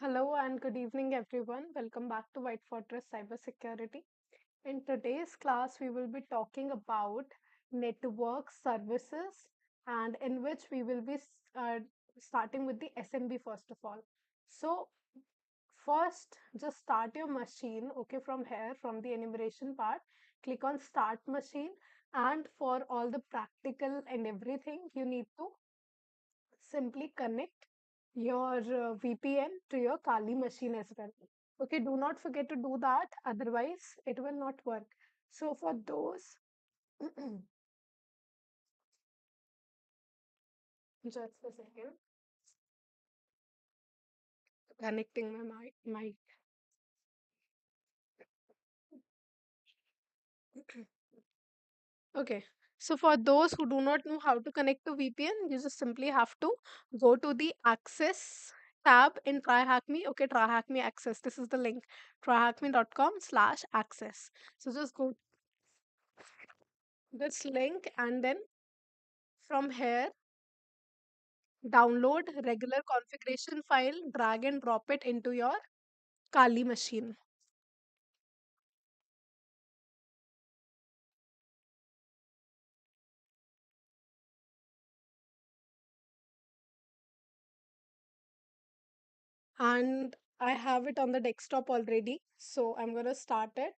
Hello and good evening, everyone. Welcome back to White Fortress Cybersecurity. In today's class, we will be talking about network services, and in which we will be starting with the SMB first of all. So, first, just start your machine. Okay, from here, from the enumeration part, click on Start Machine, and for all the practical and everything, you need to simply connect your VPN to your Kali machine as well. Okay, do not forget to do that, otherwise, it will not work. So, for those, just a second, connecting my mic. Okay, so for those who do not know how to connect to VPN, you just simply have to go to the Access tab in TryHackMe. Okay, TryHackMe Access. This is the link tryhackme.com/access. So just go this link and then from here download regular configuration file, drag and drop it into your Kali machine. And I have it on the desktop already, so I'm going to start it.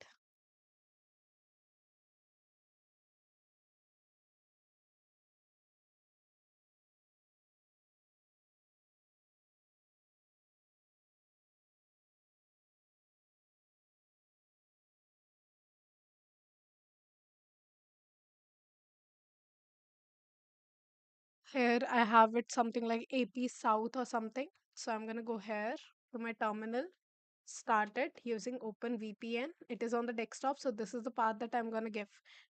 Here I have it something like AP South or something. So I'm going to go here to my terminal, start it using OpenVPN. It is on the desktop, so this is the path that I'm going to give.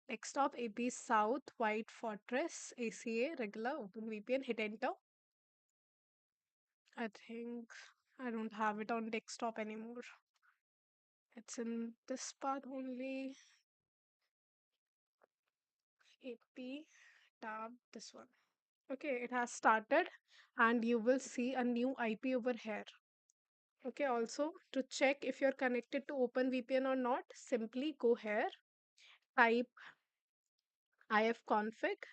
Desktop AP South, White Fortress, ACA, regular OpenVPN, hit enter. I think I don't have it on desktop anymore. It's in this part only. AP tab, this one. Okay, it has started and you will see a new IP over here. Okay, also to check if you're connected to OpenVPN or not, simply go here, type ifconfig,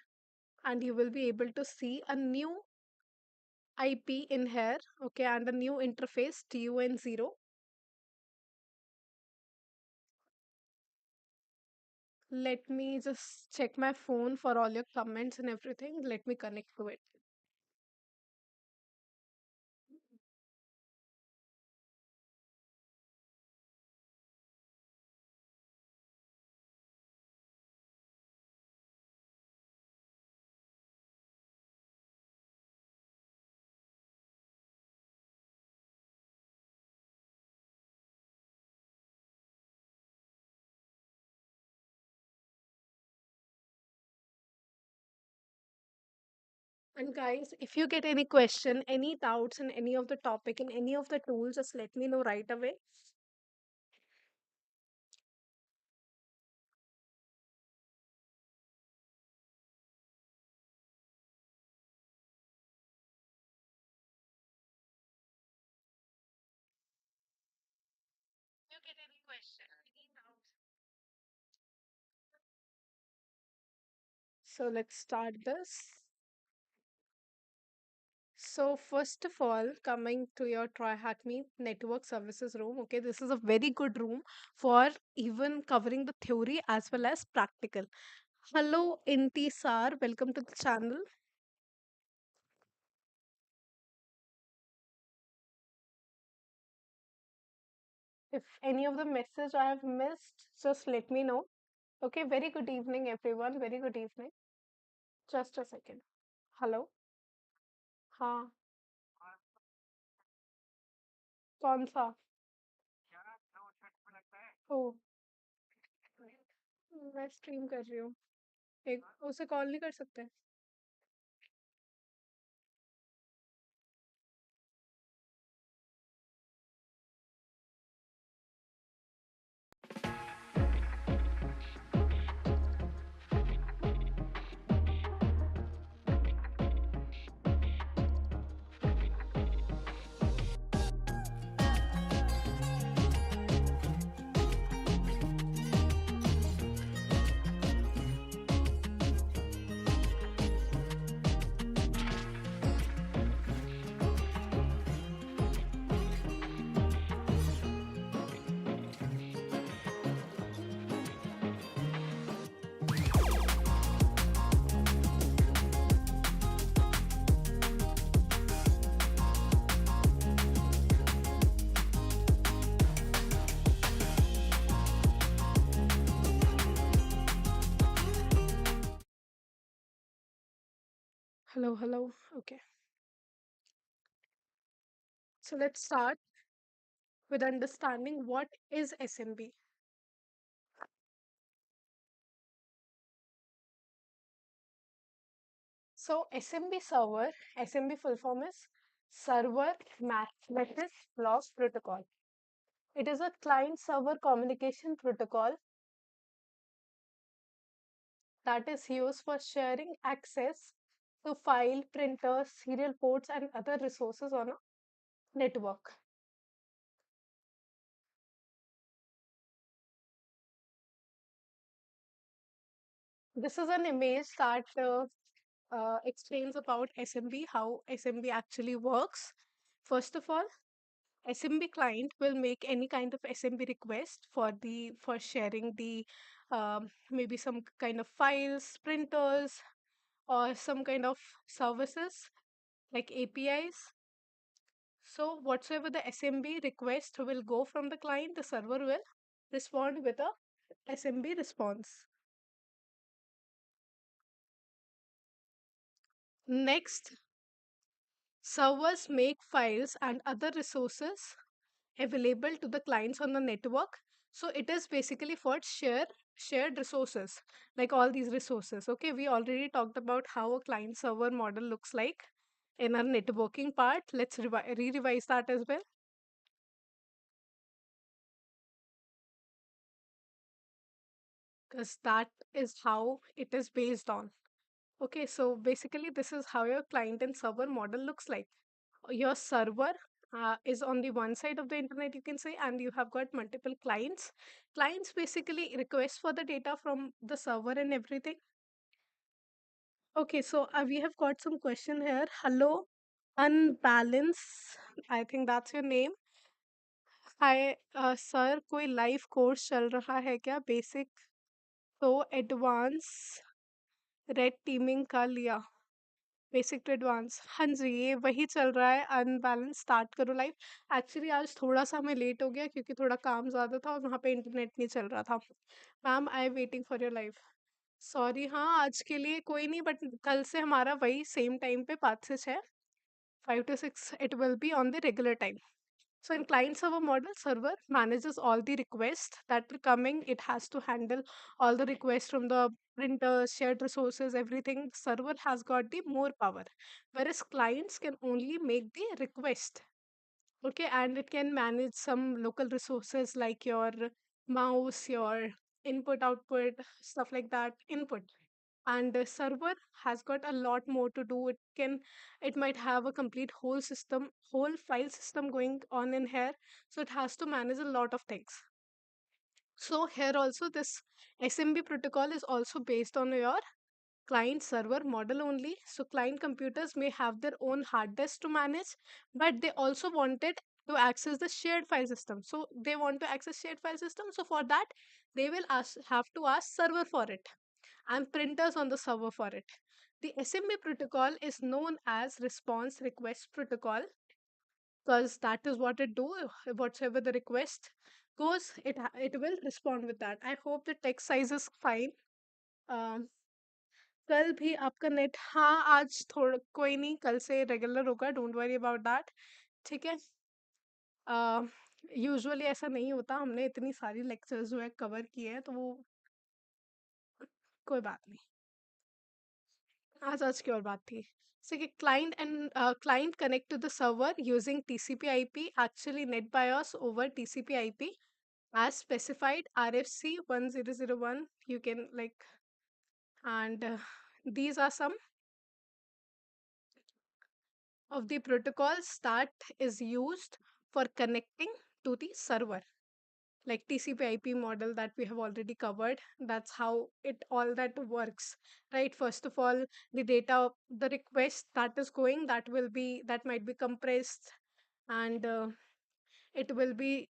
and you will be able to see a new IP in here, okay, and a new interface TUN0. Let me just check my phone for all your comments and everything. Let me connect to it. And guys, if you get any question, any doubts in any of the topic, in any of the tools, just let me know right away. If you get any question, any doubts. So let's start this. So first of all, coming to your TryHackMe network services room, okay, this is a very good room for even covering the theory as well as practical. Hello, Intisar, welcome to the channel. If any of the message I have missed, just let me know. Okay, very good evening, everyone. Very good evening. Just a second. Hello. हाँ. कौन सा? ओ, मैं stream कर रही हूँ. एक उसे call नहीं कर सकते? Hello, hello. Okay. So let's start with understanding what is SMB. So SMB server, SMB full form is Server Message Block Protocol. It is a client server communication protocol that is used for sharing access to file, printers, serial ports, and other resources on a network. This is an image that explains about SMB, how SMB actually works. First of all, SMB client will make any kind of SMB request for sharing the maybe some kind of files, printers, or some kind of services like APIs. So whatsoever the SMB request will go from the client, the server will respond with a SMB response. Next, servers make files and other resources available to the clients on the network. So it is basically for shared resources, like all these resources. Okay, we already talked about how a client server model looks like in our networking part. Let's re-revise that as well, because that is how it is based on. Okay, so basically this is how your client and server model looks like. Your server is on the one side of the internet, you can say, and you have got multiple clients basically request for the data from the server and everything. Okay, so we have got some question here. Hello, unbalance, I think that's your name. Hi, sir कोई live course चल रहा है क्या? Basic तो advance red teeming का लिया, basic to advance. हाँ जी, ये वही चल रहा है, अनबैलेंस स्टार्ट करो लाइव। एक्चुअली आज थोड़ा सा हमें लेट हो गया क्योंकि थोड़ा काम ज़्यादा था और वहाँ पे इंटरनेट नहीं चल रहा था। Ma'am I am waiting for your live. Sorry, हाँ आज के लिए कोई नहीं, बट कल से हमारा वही सेम टाइम पे 5 से 6, 5 to 6 it will be on the regular time. So in client server model, server manages all the requests that are coming. It has to handle all the requests from the printers, shared resources, everything. Server has got the more power, whereas clients can only make the request. Okay, and it can manage some local resources like your mouse, your input, output, stuff like that, input. And the server has got a lot more to do. It might have a complete whole file system going on in here. So it has to manage a lot of things. So here also this SMB protocol is also based on your client server model only. So client computers may have their own hard disk to manage, but they also wanted to access the shared file system. So they want to access shared file system. So for that, they will have to ask server for it and printers on the server for it. The SMB protocol is known as response request protocol because that is what it do. Whatever the request goes, it will respond with that. I hope the text size is fine. um, कल भी आपका net, हाँ आज थोड़ा कोई नहीं, कल से रेगुलर होगा, डोंट वरी अबाउट दैट। ठीक है, यूजुअली ऐसा नहीं होता, हमने इतनी सारी लेक्चर्स जो है कवर किए हैं तो वो कोई बात नहीं। आज की और बात थी। So client connect to the server using TCP IP, actually net BIOS over TCP IP as specified RFC 1001. You can like, and these are some of the protocols that is used for connecting to the server, like TCP IP model that we have already covered. That's how it all that works, right? First of all, the data, the request that is going, that might be compressed, and it will be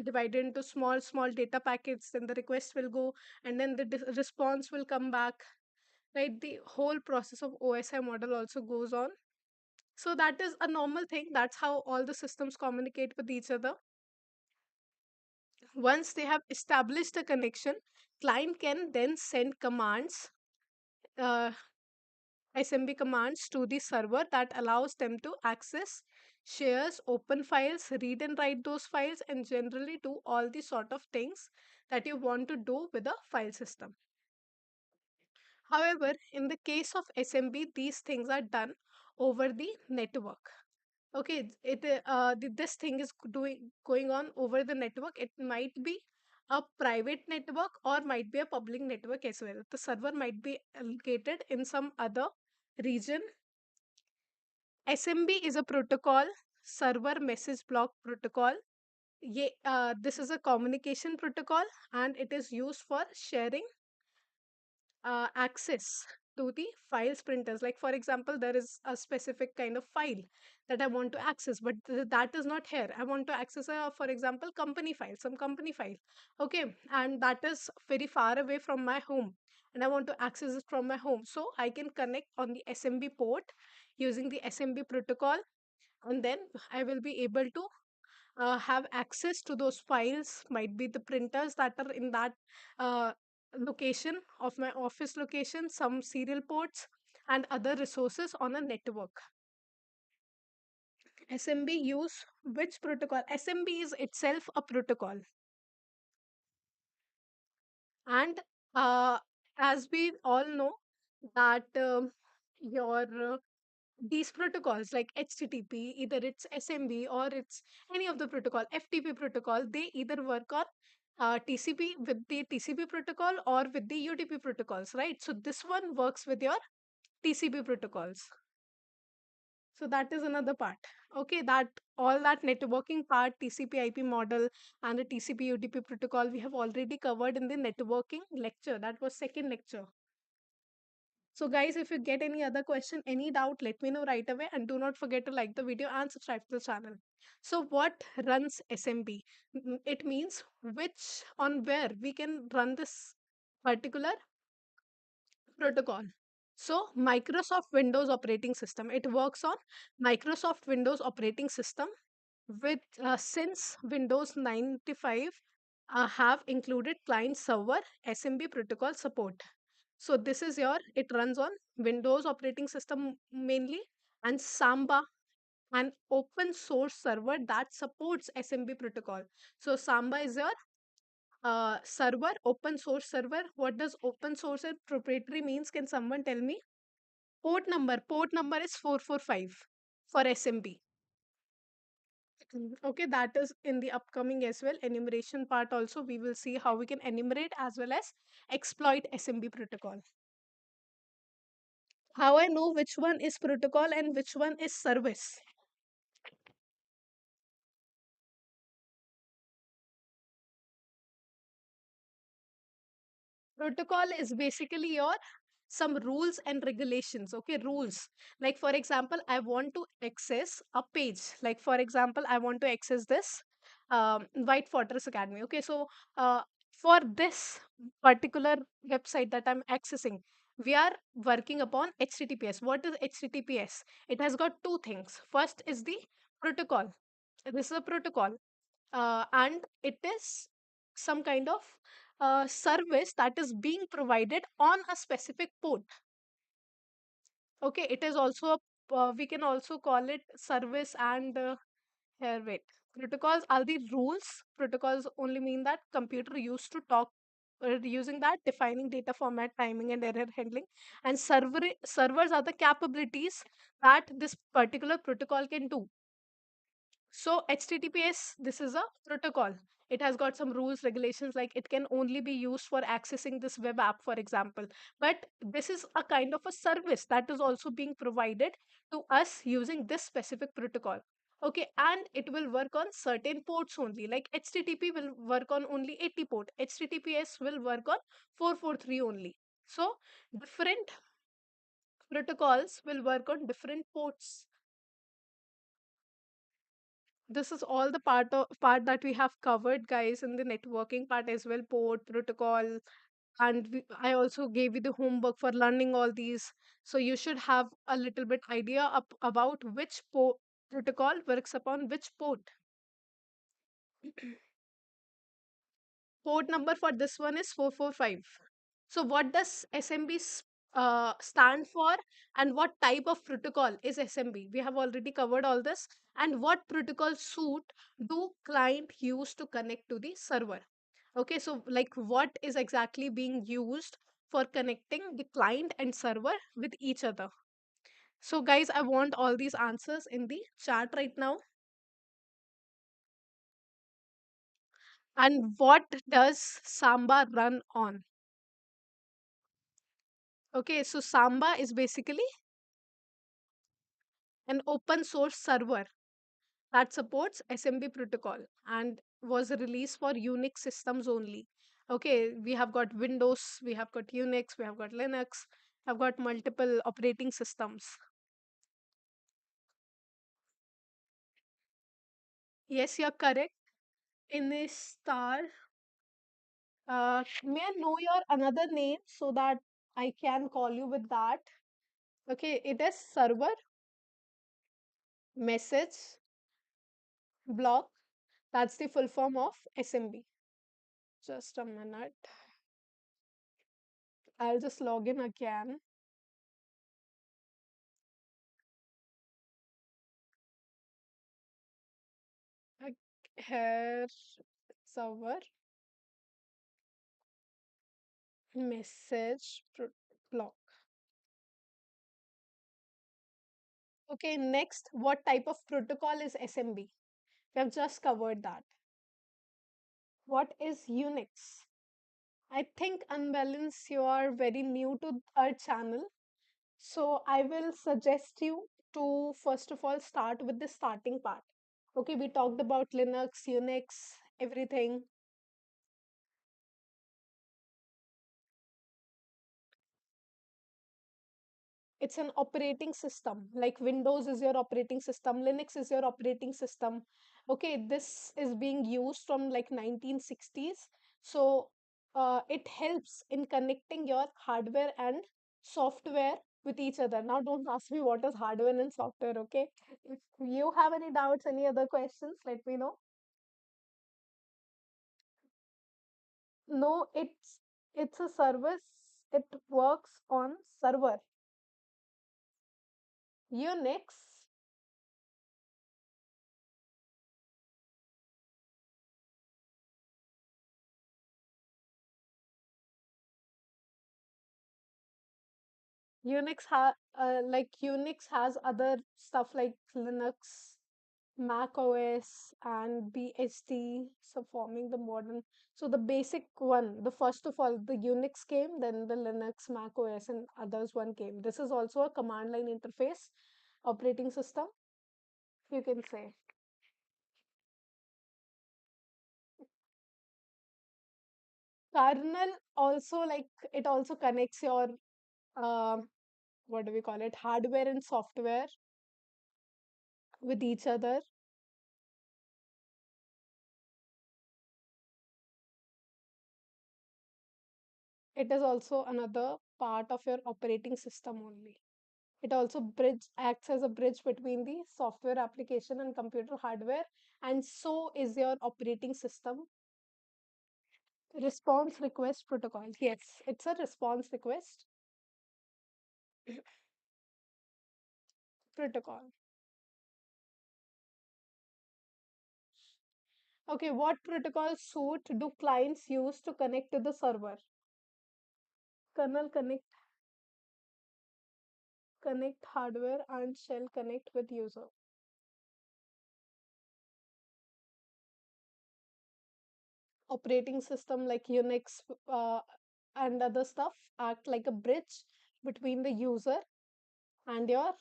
divided into small data packets. Then the request will go, and then the response will come back, right? The whole process of OSI model also goes on. So that is a normal thing. That's how all the systems communicate with each other. Once they have established a connection, client can then send commands uh, SMB commands to the server that allows them to access, shares, open files, read and write those files, and generally do all the sort of things that you want to do with a file system. However, in the case of SMB, these things are done over the network. Okay, this thing is doing going on over the network. It might be a private network or might be a public network as well. The server might be located in some other region. SMB is a protocol, server message block protocol. This is a communication protocol and it is used for sharing access to the files printers. Like for example, there is a specific kind of file that I want to access, but that is not here. I want to access a, for example, company file, some company file. Okay, and that is very far away from my home, and I want to access it from my home. So I can connect on the SMB port using the SMB protocol, and then I will be able to have access to those files, might be the printers that are in that uh, location of my office location, some serial ports, and other resources on a network. SMB use which protocol? SMB is itself a protocol, and uh, as we all know that your these protocols like HTTP, either it's SMB or it's any of the protocol, FTP protocol, they either work on TCP with the TCP protocol or with the UDP protocols, right? So this one works with your TCP protocols. So that is another part. Okay, that all that networking part, TCP IP model and the TCP UDP protocol, we have already covered in the networking lecture. That was second lecture. So guys, if you get any other question, any doubt, let me know right away and do not forget to like the video and subscribe to the channel. So what runs SMB? It means which on where we can run this particular protocol. So Microsoft Windows operating system, it works on Microsoft Windows operating system with since Windows 95 have included client server SMB protocol support. So this is your, it runs on Windows operating system mainly, and Samba, an open source server that supports SMB protocol. So Samba is your server, open source server. What does open source and proprietary means? Can someone tell me? Port number is 445 for SMB. Okay, that is in the upcoming as well. Enumeration part also, we will see how we can enumerate as well as exploit SMB protocol. How I know which one is protocol and which one is service? Protocol is basically your some rules and regulations. Okay, rules. Like for example, I want to access a page. Like for example, I want to access this White Fortress Academy. Okay, so for this particular website that I'm accessing, we are working upon HTTPS. What is HTTPS? It has got two things. First is the protocol. This is a protocol, and it is some kind of service that is being provided on a specific port. Okay, it is also a, we can also call it service and here wait. Protocols are the rules. Protocols only mean that computer used to talk using that, defining data format, timing, and error handling. And servers are the capabilities that this particular protocol can do. So HTTPS, this is a protocol. It has got some rules, regulations, like it can only be used for accessing this web app, for example. But this is a kind of a service that is also being provided to us using this specific protocol. Okay, and it will work on certain ports only. Like HTTP will work on only 80 port. HTTPS will work on 443 only. So different protocols will work on different ports. This is all the part that we have covered, guys, in the networking part as well, port protocol, and I also gave you the homework for learning all these, so you should have a little bit idea about which protocol works upon which port. Port number for this one is 445. So what does SMB stand for, and what type of protocol is SMB. We have already covered all this. And what protocol suite do client use to connect to the server? Okay, so like what is exactly being used for connecting the client and server with each other? So, guys, I want all these answers in the chat right now. And what does Samba run on? Okay, so Samba is basically an open source server that supports SMB protocol and was released for Unix systems only. Okay, we have got Windows, we have got Unix, we have got Linux, I've got multiple operating systems. Yes, you're correct. In a star, may I know your another name so that I can call you with that? Okay, it is server, message, block. That's the full form of SMB. Just a minute. I'll just log in again. Here, server, message, block. Okay, next, what type of protocol is SMB? We have just covered that. What is Unix? I think, Unbalance, you are very new to our channel. So I will suggest you to first of all start with the starting part. Okay, we talked about Linux, Unix, everything. It's an operating system. Like Windows is your operating system, Linux is your operating system. Okay, this is being used from like 1960s. So it helps in connecting your hardware and software with each other. Now, don't ask me what is hardware and software, okay? If you have any doubts, any other questions, let me know. No, it's a service. It works on server. Unix, Unix has other stuff like Linux, Mac OS, and BSD, so forming the modern. So the basic one, the first of all, the Unix came, then the Linux, Mac OS, and others one came. This is also a command line interface operating system, you can say. Kernel also, like, it also connects your um what do we call it, hardware and software with each other. It is also another part of your operating system only. It also acts as a bridge between the software application and computer hardware, and so is your operating system. Response request protocol. Yes, it's a response request protocol. Okay, what protocol suite do clients use to connect to the server? Kernel connect hardware, and shell connect with user. Operating system like Unix and other stuff act like a bridge between the user and your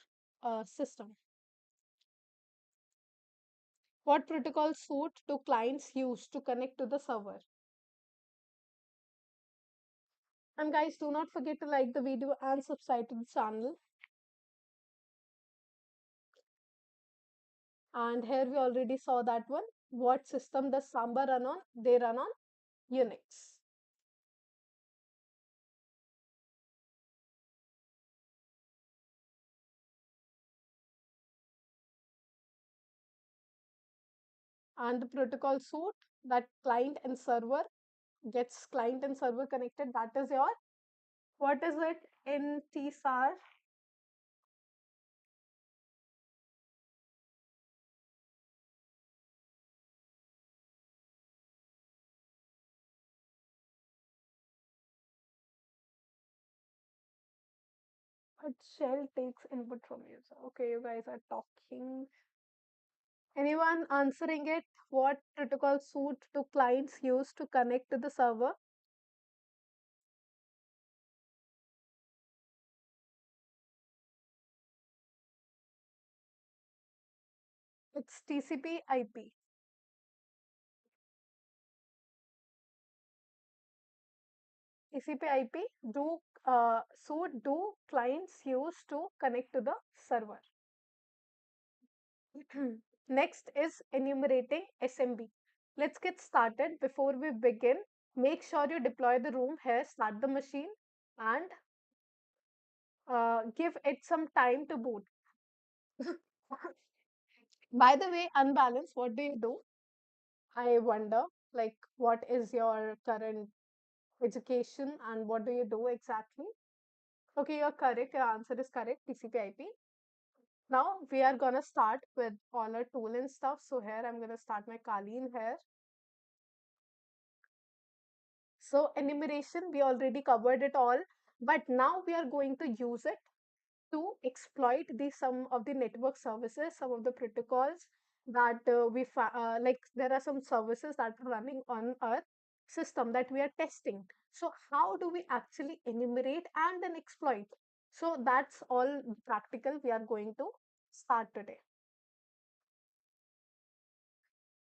system. What protocol suite do clients use to connect to the server? And guys, do not forget to like the video and subscribe to the channel. And here we already saw that one. What system does Samba run on? They run on Unix. And the protocol suite that client and server gets client and server connected, that is your What is it in TSAR? A shell takes input from user. Okay, you guys are talking. Anyone answering it? What protocol suite do clients use to connect to the server? It's TCP IP. TCP IP do suite do clients use to connect to the server. Next is enumerating SMB. Let's get started. Before we begin, make sure you deploy the room here, start the machine, and give it some time to boot. By the way, Unbalanced, what do you do? I wonder, like, what is your current education and what do you do exactly? Okay, you're correct. Your answer is correct. TCP/IP. Now we are gonna start with all our tool and stuff. So here I'm gonna start my Kaleen here. So enumeration, we already covered it all, but now we are going to use it to exploit the some of the network services, some of the protocols that like there are some services that are running on our system that we are testing. So how do we actually enumerate and then exploit? So that's all practical we are going to start today.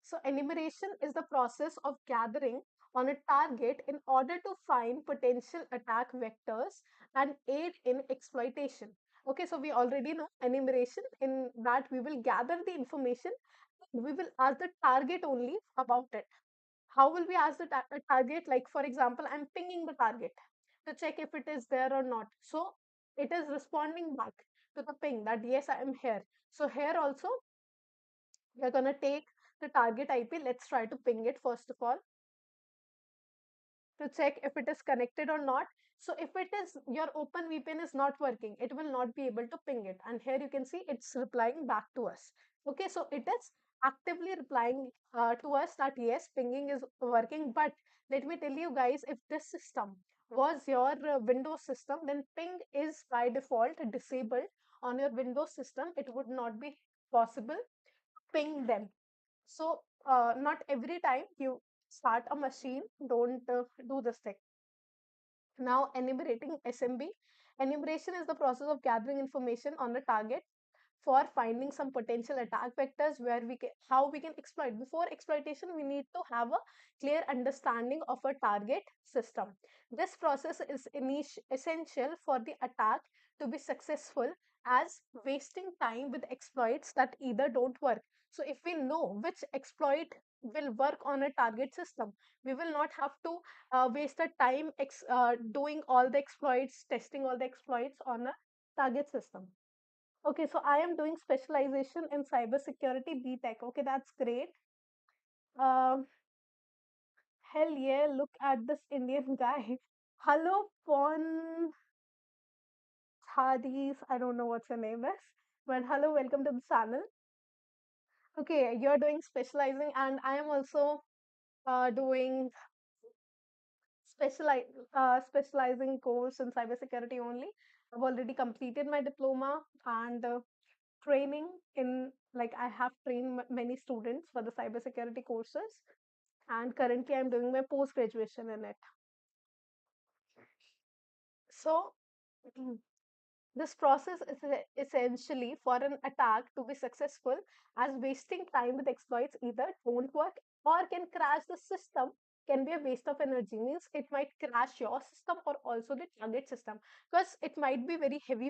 So enumeration is the process of gathering on a target in order to find potential attack vectors and aid in exploitation. Okay, so we already know enumeration in that we will gather the information. We will ask the target only about it. How will we ask the target? Like, for example, I'm pinging the target to check if it is there or not. So it is responding back to the ping that yes, I am here. So here also we're going to take the target IP. Let's try to ping it first of all to check if it is connected or not. So if it is your open VPN is not working, it will not be able to ping it. And here you can see it's replying back to us. Okay, so it is actively replying to us that yes, pinging is working. But let me tell you guys, if this system was your Windows system, then ping is by default disabled on your Windows system. It would not be possible to ping them. So, not every time you start a machine, don't do this thing. Now, enumerating SMB. Enumeration is the process of gathering information on the target for finding some potential attack vectors where we can how we can exploit. Before exploitation, we need to have a clear understanding of a target system. This process is essential for the attack to be successful, as wasting time with exploits that either don't work. So if we know which exploit will work on a target system, we will not have to waste the time doing all the exploits, testing all the exploits on a target system. Okay, so I am doing specialization in cybersecurity BTech. Okay, that's great. Um, hell yeah, look at this Indian guy. Hello, Pon Hadis. I don't know what your name is, but hello, welcome to the channel. Okay, you're doing specializing, and I am also doing specializing course in cybersecurity only. I've already completed my diploma and training in like I have trained many students for the cybersecurity courses, and currently I'm doing my post graduation in it. So this process is essentially for an attack to be successful, as wasting time with exploits either don't work or can crash the system. Can be a waste of energy, means it might crash your system or also the target system, because it might be very heavy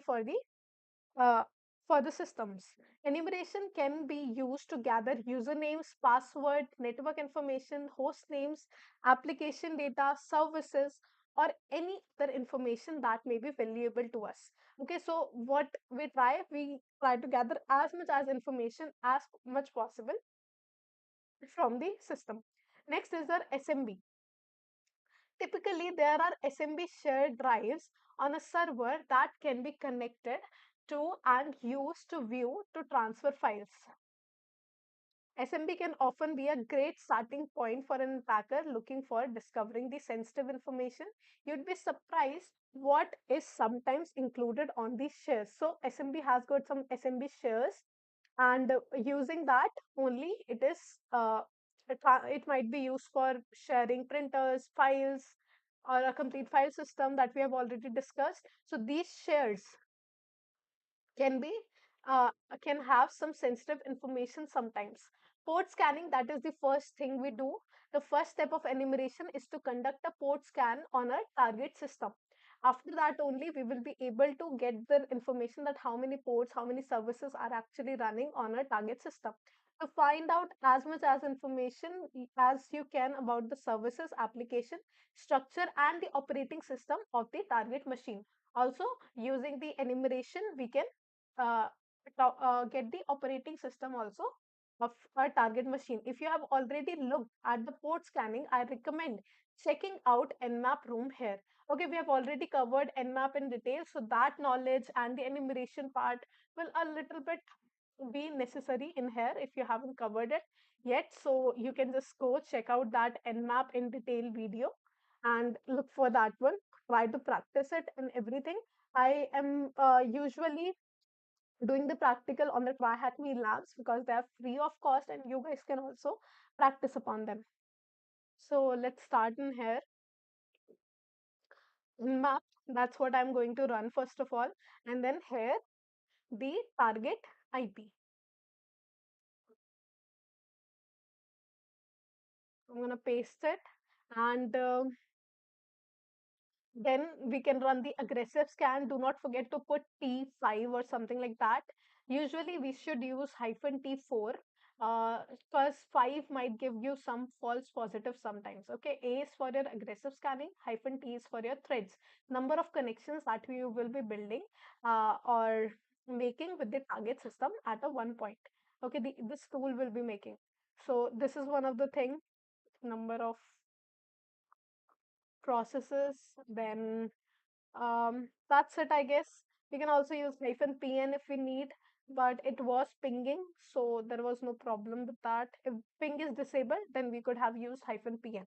uh, for the systems. Enumeration can be used to gather usernames, password, network information, host names, application data, services, or any other information that may be valuable to us. Okay, so what we try to gather as much as information as much possible from the system. Next is our SMB. Typically, there are SMB shared drives on a server that can be connected to and used to view to transfer files. SMB can often be a great starting point for an attacker looking for discovering the sensitive information. You'd be surprised what is sometimes included on these shares. So SMB has got some SMB shares, and using that only it might be used for sharing printers, files, or a complete file system that we have already discussed. So these shares can be uh, can have some sensitive information sometimes. Port scanning, that is the first thing we do. The first step of enumeration is to conduct a port scan on a target system. After that only we will be able to get the information that how many ports, how many services are actually running on a target system. To find out as much as information as you can about the services, application structure, and the operating system of the target machine. Also, using the enumeration we can uh, get the operating system also of a target machine. If you have already looked at the port scanning, I recommend checking out Nmap room here. Okay, we have already covered Nmap in detail, so that knowledge and the enumeration part will a little bit be necessary in here if you haven't covered it yet. So you can just go check out that Nmap in detail video and look for that one. Try to practice it and everything. I am usually doing the practical on the Try Hack Me labs because they are free of cost and you guys can also practice upon them. So let's start in here. In map, that's what I'm going to run first of all. And then here, the target IP. I'm going to paste it, and then we can run the aggressive scan. Do not forget to put T5 or something like that. Usually we should use hyphen T4 because 5 might give you some false positives sometimes. Okay, A is for your aggressive scanning, hyphen T is for your threads. Number of connections that we will be building or making with the target system at a one point. Okay, this tool will be making. So this is one of the thing, number of processes. Then that's it, I guess. We can also use hyphen pn if we need, but it was pinging, so there was no problem with that. If ping is disabled, then we could have used hyphen pn.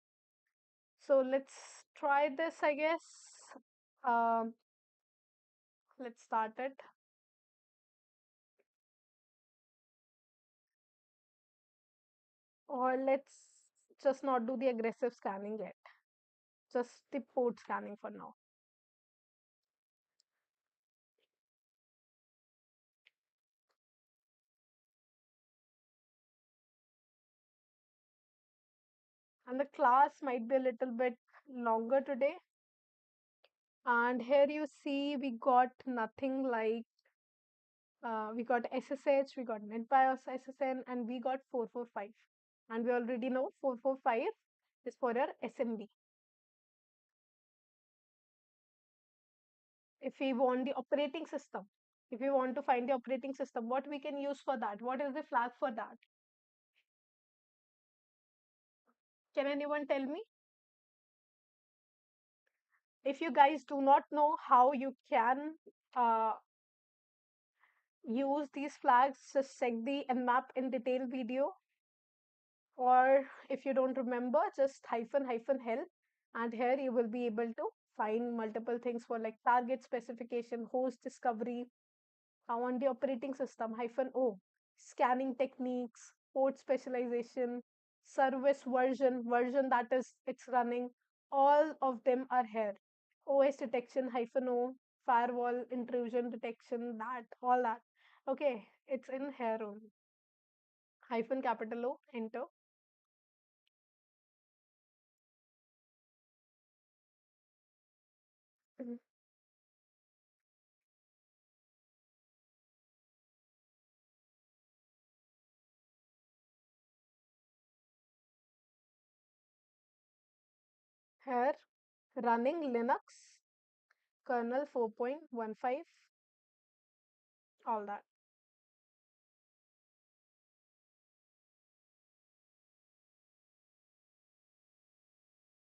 So let's try this, I guess. Um, let's start it. Or let's just not do the aggressive scanning yet. Just the port scanning for now. And the class might be a little bit longer today. And here you see we got nothing like we got SSH, we got NetBIOS SSN, and we got 445. And we already know 445 is for your SMB. If we want the operating system, if we want to find the operating system, what we can use for that? What is the flag for that? Can anyone tell me? If you guys do not know how you can uh, use these flags, just check the Nmap in detail video, or if you don't remember, just hyphen help, and here you will be able to find multiple things for like target specification, host discovery, on the operating system, hyphen o, scanning techniques, port specialization, service version that is it's running, all of them are here. OS detection, hyphen o, firewall intrusion detection, that all that. Okay, it's in here only. Hyphen capital O, enter. Mhm. Here, running Linux, kernel 4.15, all that.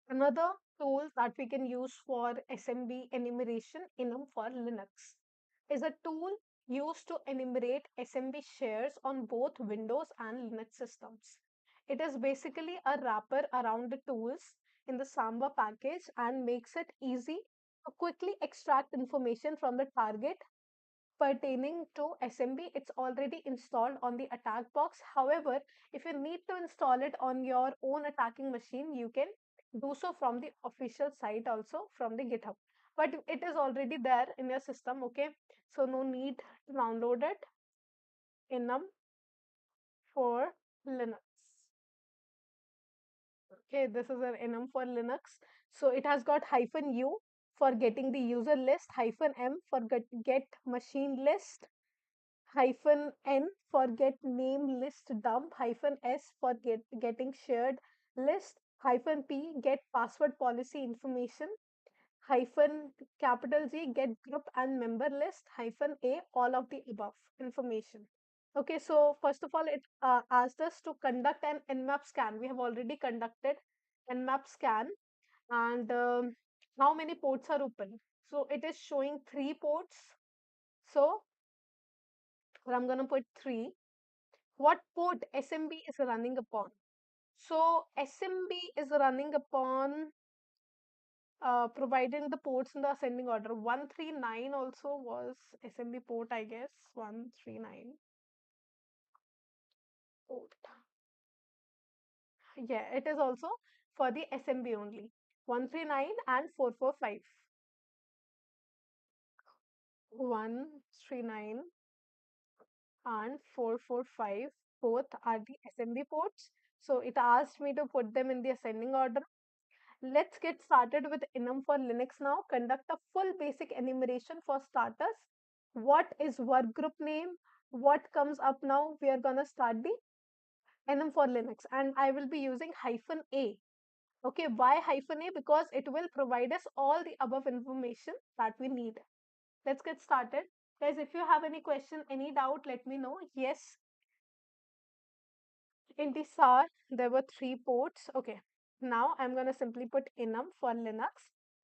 Another tool that we can use for SMB enumeration, enum for Linux, is a tool used to enumerate SMB shares on both Windows and Linux systems. It is basically a wrapper around the tools in the Samba package and makes it easy to quickly extract information from the target pertaining to SMB. It's already installed on the attack box. However, if you need to install it on your own attacking machine, you can do so from the official site, also from the GitHub. But it is already there in your system, okay? So no need to download it. Enum for Linux. Okay, this is an enum for Linux. So it has got -u for getting the user list, -m for get machine list, -n for get name list dump, -s for getting shared list, -p get password policy information, hyphen capital G get group and member list, -a all of the above information. Okay, so first of all, it asked us to conduct an nmap scan. We have already conducted nmap scan, and how many ports are open? So it is showing 3 ports. So I'm going to put 3. What port SMB is running upon? So SMB is running upon providing the ports in the ascending order. 139 also was SMB port, I guess. 139 port. Yeah, it is also for the SMB only. 139 and 445. 139 and 445 both are the SMB ports. So it asked me to put them in the ascending order. Let's get started with enum for Linux now. Conduct a full basic enumeration for starters. What is workgroup name? What comes up now? We are going to start the enum for Linux, and I will be using -a. Okay, why -a? Because it will provide us all the above information that we need. Let's get started. Guys, if you have any question, any doubt, let me know. Yes, in the SAR, there were 3 ports. Okay, now I'm going to simply put enum for Linux.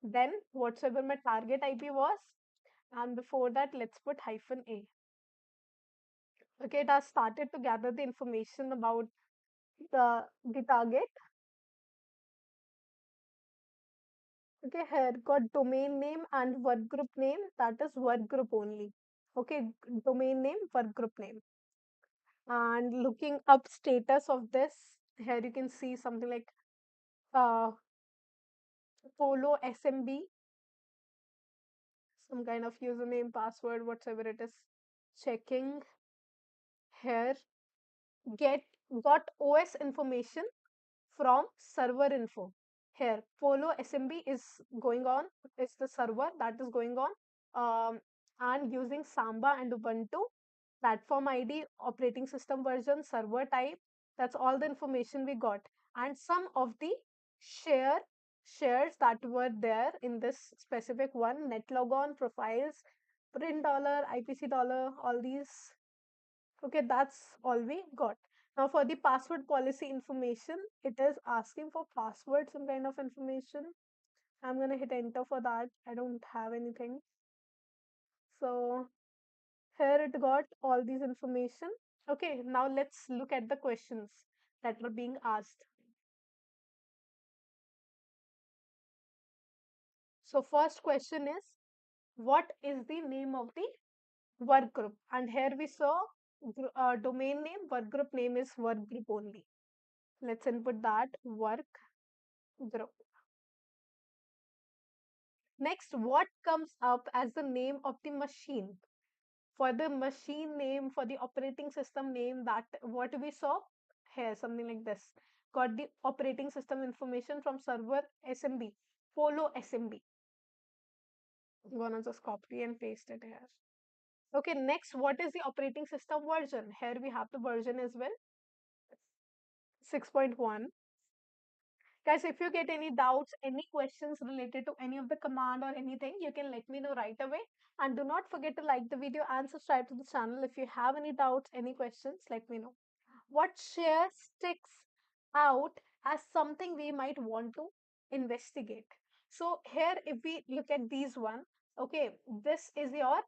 Then whatsoever my target IP was, and before that, let's put -a. Okay, it has started to gather the information about the target. Okay, here got domain name and workgroup name. That is workgroup only. Okay, domain name, workgroup name. And looking up status of this, here you can see something like uh, follow SMB, some kind of username, password, whatever it is. Checking here, get got OS information from server info. Here, follow SMB is going on. It's the server that is going on. And using Samba and Ubuntu, platform ID, operating system version, server type. That's all the information we got. And some of the shares that were there in this specific one, net logon, profiles, print dollar, IPC dollar, all these. Okay, that's all we got. Now for the password policy information, it is asking for password, some kind of information. I'm going to hit enter for that. I don't have anything. So here it got all these information. Okay, now let's look at the questions that were being asked. So first question is, what is the name of the work group? And here we saw domain name, work group name is work group only. Let's input that work group. Next, what comes up as the name of the machine? For the machine name, for the operating system name, that what we saw here, something like this. Got the operating system information from server SMB, follow SMB. I'm gonna just copy and paste it here. Okay, next, what is the operating system version? Here we have the version as well, 6.1. Guys, if you get any doubts, any questions related to any of the command or anything, you can let me know right away. And do not forget to like the video and subscribe to the channel. If you have any doubts, any questions, let me know. What share sticks out as something we might want to investigate? So here, if we look at these one, okay, this is your,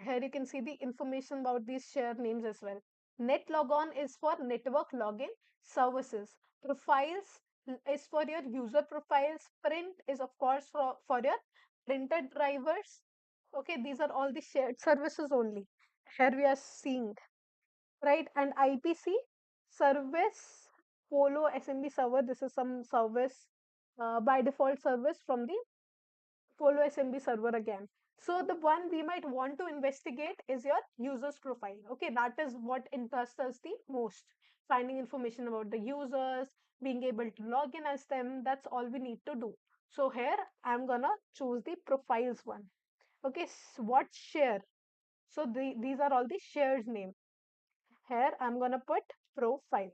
here you can see the information about these share names as well. Net logon is for network login services. Profiles is for your user profiles. Print is of course for your printed drivers. Okay, these are all the shared services only. Here we are seeing, right? And IPC service Polo SMB server. This is some service by default service from the Polo SMB server again. So the one we might want to investigate is your user's profile. Okay, that is what interests us the most. Finding information about the users, being able to log in as them, that's all we need to do. So here I'm gonna choose the profiles one. Okay, what share? So these are all the shares name. Here I'm gonna put profiles.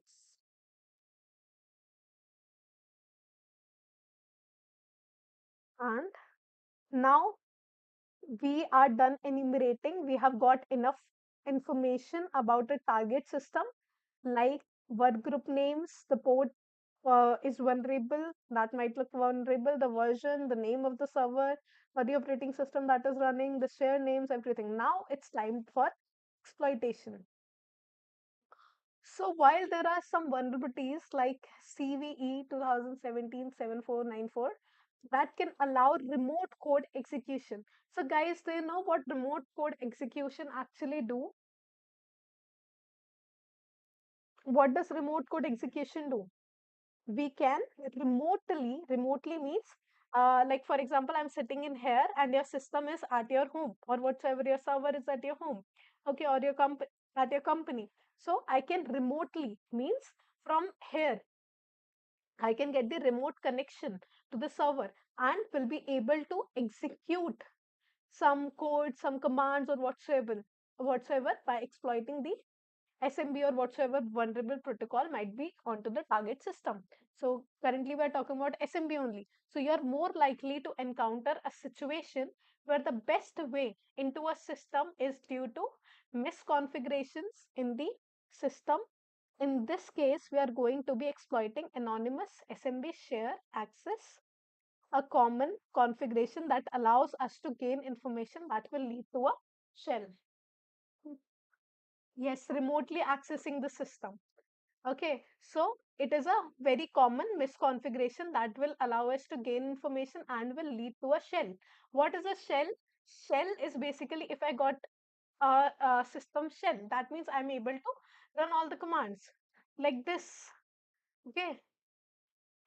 And now we are done enumerating. We have got enough information about the target system, like work group names, the port is vulnerable, that might look vulnerable, the version, the name of the server, or the operating system that is running, the share names, everything. Now it's time for exploitation. So while there are some vulnerabilities like CVE 2017-7494 that can allow remote code execution. So guys, do you know what remote code execution actually do? What does remote code execution do? We can remotely means like for example, I'm sitting in here and your system is at your home or whatsoever your server is at your home, okay, or your at your company. So I can remotely means from here I can get the remote connection to the server and will be able to execute some code, some commands or whatsoever by exploiting the SMB or whatsoever vulnerable protocol might be onto the target system. So currently we're talking about SMB only. So you're more likely to encounter a situation where the best way into a system is due to misconfigurations in the system. In this case, we are going to be exploiting anonymous SMB share access, a common configuration that allows us to gain information that will lead to a shell. Yes, remotely accessing the system. Okay, so it is a very common misconfiguration that will allow us to gain information and will lead to a shell. What is a shell? Shell is basically if I got a system shell, that means I'm able to run all the commands like this. Okay,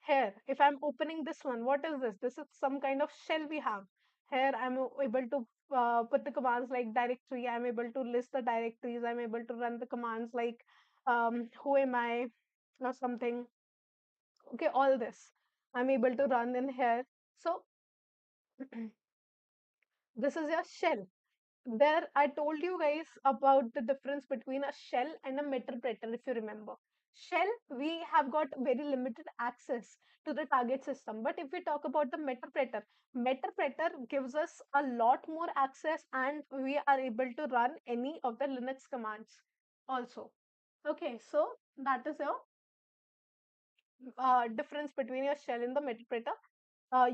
here, if I'm opening this one, what is this? This is some kind of shell we have. Here, I'm able to put the commands like directory. I'm able to list the directories. I'm able to run the commands like who am I or something. Okay, all this I'm able to run in here. So this is your shell. There, I told you guys about the difference between a shell and a meterpreter, if you remember. Shell, we have got very limited access to the target system. But if we talk about the meterpreter gives us a lot more access and we are able to run any of the Linux commands also. Okay, so that is your difference between your shell and the meterpreter.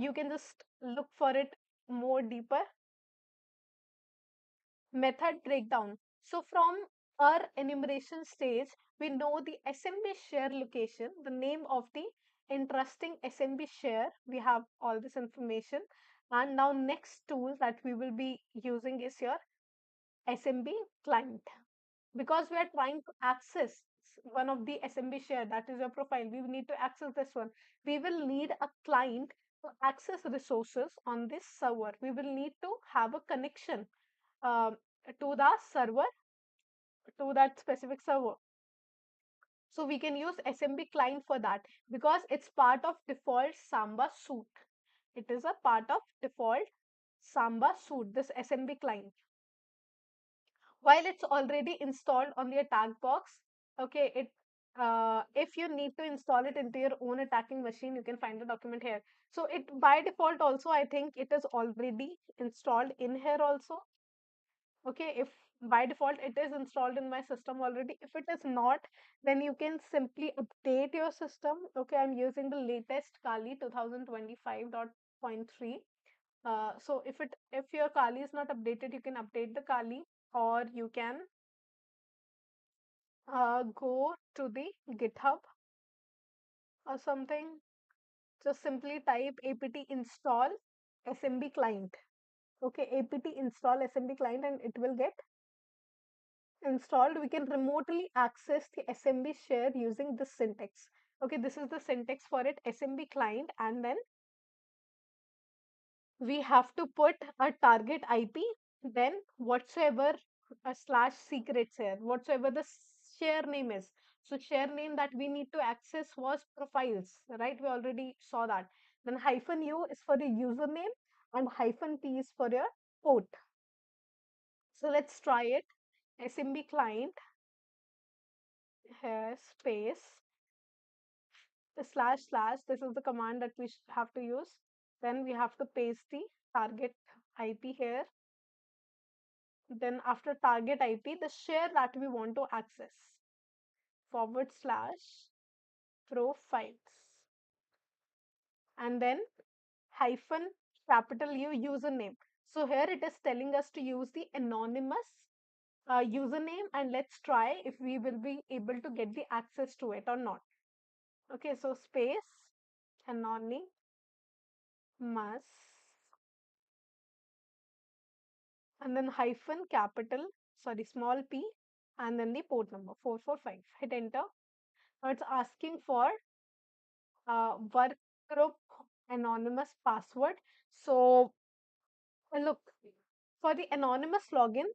You can just look for it more deeper. Method breakdown. So from our enumeration stage, we know the SMB share location, the name of the interesting SMB share. We have all this information. And now next tool that we will be using is your SMB client. Because we are trying to access one of the SMB share, that is your profile, we need to access this one. We will need a client to access resources on this server. We will need to have a connection uh, to the server, to that specific server. So we can use SMB client for that because it's part of default Samba suite. It is a part of default Samba suite, this SMB client. While it's already installed on the attack box, okay, if you need to install it into your own attacking machine, you can find the document here. So it by default also, I think it is already installed in here also. Okay, if by default it is installed in my system already. If it is not, then you can simply update your system. Okay, I'm using the latest Kali 2025.3. So if your Kali is not updated, you can update the Kali, or you can go to the GitHub or something. Just simply type apt install smb client. Okay, apt install smb client, and it will get installed. We can remotely access the smb share using this syntax. Okay, this is the syntax for it, smb client, and then we have to put a target IP, then whatsoever a slash secrets here, whatsoever the share name is. So share name that we need to access was profiles, right? We already saw that. Then hyphen U is for the username and hyphen P is for your port. So let's try it. SMB client here space the slash slash. This is the command that we have to use. Then we have to paste the target IP here. Then after target IP, the share that we want to access, forward slash profiles, and then hyphen capital U username. So here it is telling us to use the anonymous username, and let's try if we will be able to get the access to it or not. Okay, so space anonymous, and then hyphen capital, sorry, small p, and then the port number 445. Hit enter. Now it's asking for work group anonymous password. So look, for the anonymous login,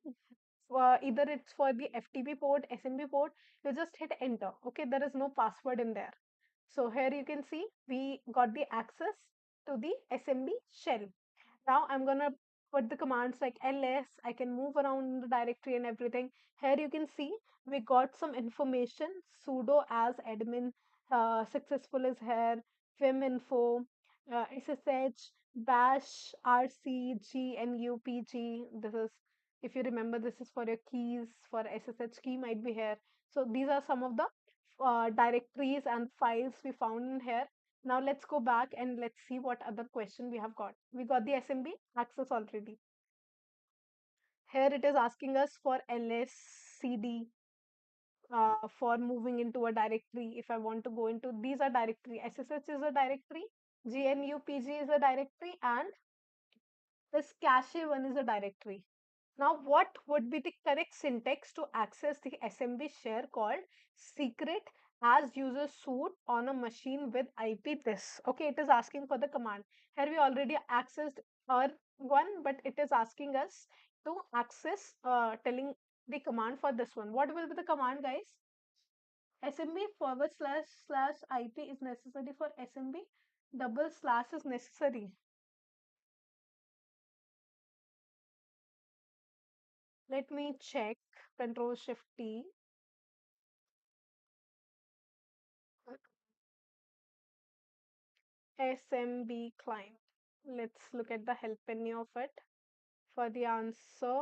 either it's for the FTP port, SMB port, you just hit enter. Okay, there is no password in there. So here you can see we got the access to the SMB shell. Now I'm gonna put the commands like ls. I can move around the directory and everything. Here you can see we got some information. Sudo as admin successful is here. Vim info, ssh bash rc gnupg. This is, if you remember, this is for your keys. For ssh key might be here. So these are some of the directories and files we found in here. Now let's go back and let's see what other question we have got. We got the SMB access already. Here it is asking us for LSCD for moving into a directory. If I want to go into, these are directory. SSH is a directory, GNUPG is a directory, and this cache one is a directory. Now, what would be the correct syntax to access the SMB share called secret as user suit on a machine with IP this? Okay, it is asking for the command. Here we already accessed our one, but it is asking us to access, telling the command for this one. What will be the command, guys? SMB forward slash slash IP is necessary for SMB. Double slash is necessary. Let me check. Control Shift T. SMB client. Let's look at the help menu of it. For the answer,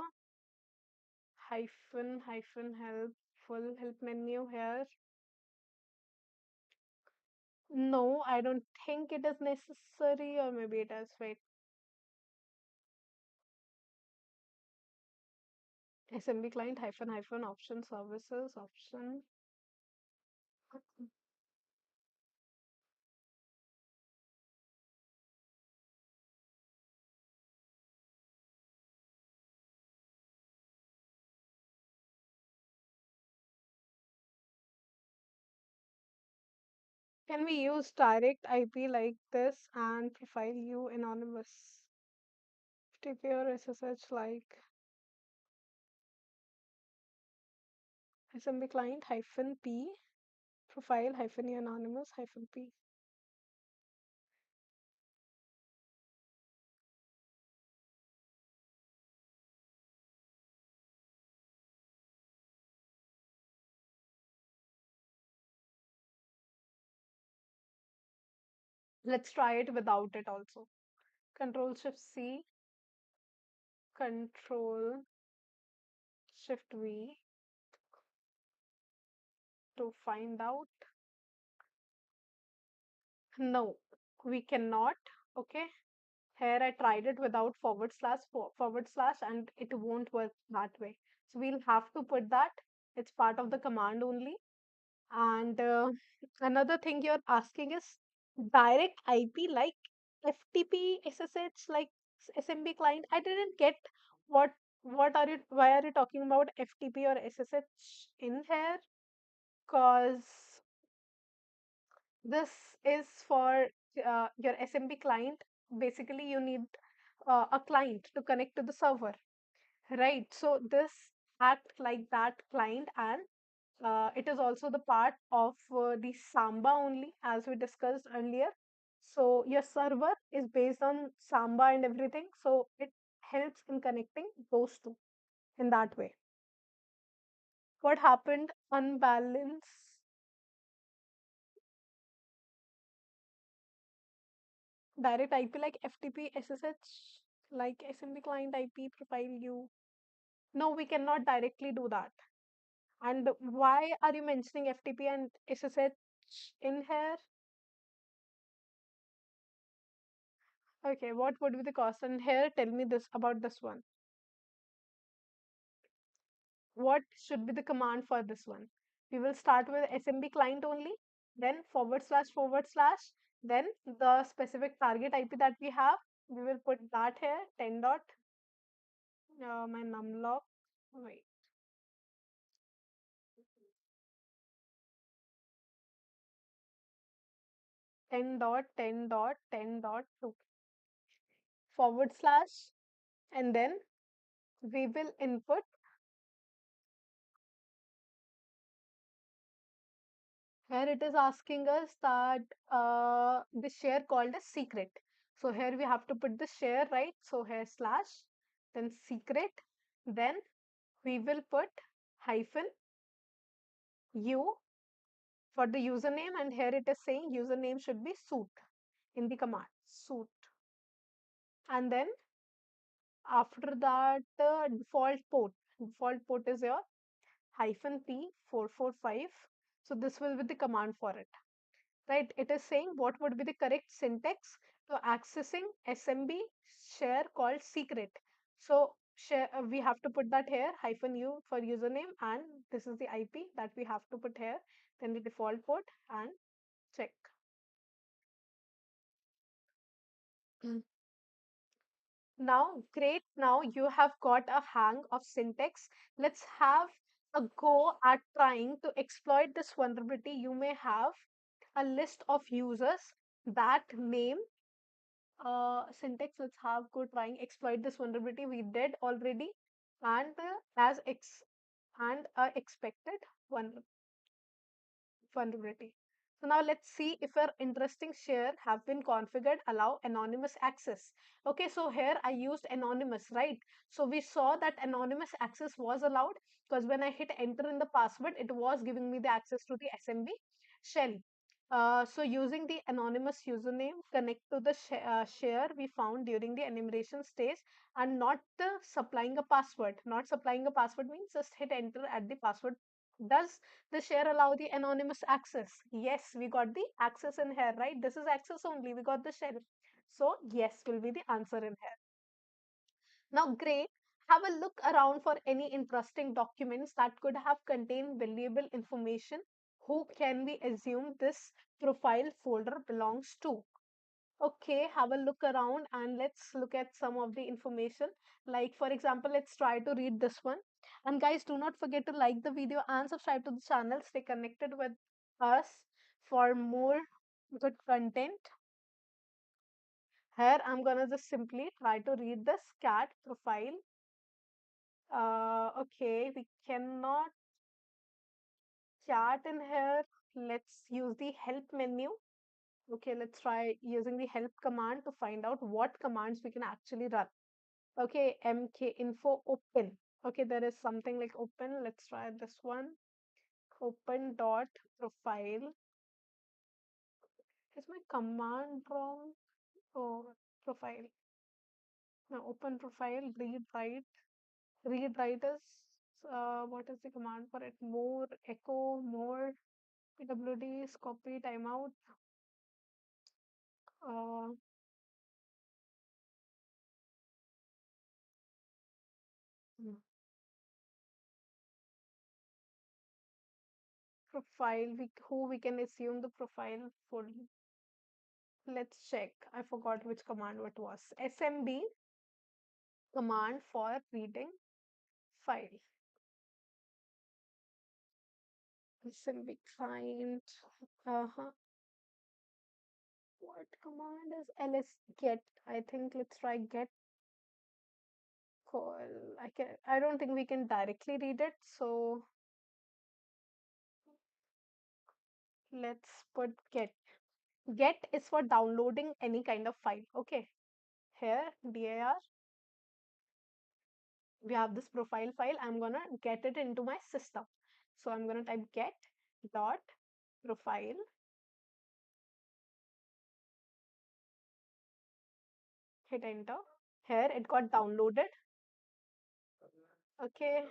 hyphen help, full help menu here. No, I don't think it is necessary, or maybe it is. Wait. SMB client hyphen option services option. Can we use direct IP like this and profile you anonymous? FTP or SSH like SMB client hyphen P profile hyphen E anonymous hyphen P. Let's try it without it also. Control Shift C, Control Shift V to find out. No, we cannot. Okay. Here I tried it without forward slash and it won't work that way. So we'll have to put that. It's part of the command only. And another thing you're asking is direct IP like FTP, SSH, like SMB client. I didn't get what why are you talking about FTP or SSH in here? Because this is for your SMB client. Basically, you need a client to connect to the server, right? So this act like that client, and it is also the part of the Samba only, as we discussed earlier. So your server is based on Samba and everything. So it helps in connecting those two in that way. What happened? Unbalance direct IP like FTP, SSH, like SMB client IP profile you. No, we cannot directly do that. And why are you mentioning FTP and SSH in here? Okay, what would be the cost? And here, tell me this about this one. What should be the command for this one? We will start with SMB client only, then forward slash, then the specific target IP that we have. We will put that here, 10 dot, my numlock, wait, 10 dot, 10 dot, 10 dot 2, forward slash, and then we will input. Here it is asking us that the share called as secret. So here we have to put the share, right? So here slash, then secret, then we will put hyphen u for the username, and here it is saying username should be suit in the command suit. And then after that, default port is your hyphen p 445. So this will be the command for it. Right, it is saying what would be the correct syntax to accessing SMB share called secret. So share, we have to put that here, hyphen u for username, and this is the IP that we have to put here, then the default port, and check. Mm. Now, great. Now you have got a hang of syntax. Let's have a go at trying to exploit this vulnerability. You may have a list of users that name syntax. Let's have go trying exploit this vulnerability. We did already, and expected one vulnerability. So now let's see if our interesting share have been configured allow anonymous access. Okay, so here I used anonymous, right? So we saw that anonymous access was allowed because when I hit enter in the password, it was giving me the access to the SMB shell. So using the anonymous username connect to the share we found during the enumeration stage, and not supplying a password. Not supplying a password means just hit enter at the password. Does the share allow the anonymous access? Yes, we got the access in here, right? This is access only. We got the share. So yes will be the answer in here. Now, great. Have a look around for any interesting documents that could have contained valuable information. Who can we assume this profile folder belongs to? Okay, have a look around and let's look at some of the information. Like, for example, let's try to read this one. And guys, do not forget to like the video and subscribe to the channel. Stay connected with us for more good content. Here, I'm gonna just simply try to read this cat profile. Okay, we cannot chat in here. Let's use the help menu. Okay, let's try using the help command to find out what commands we can actually run. Okay, mk info open. Okay, there is something like open. Let's try this one. Open dot profile. Is my command wrong? Oh, profile. Now open profile, read write. Read write is What is the command for it? More, echo, more, pwds, copy, timeout. Uh, hmm, Profile, who we can assume the profile for. Let's check. I forgot which command it was. SMB, command for reading file. SMB client. Uh-huh. What command is ls get? I think let's try get call. I don't think we can directly read it, so let's put get. Get is for downloading any kind of file. Okay. Here, dir, we have this profile file. I'm gonna get it into my system. So I'm gonna type get dot profile. Hit enter. Here it got downloaded. Okay.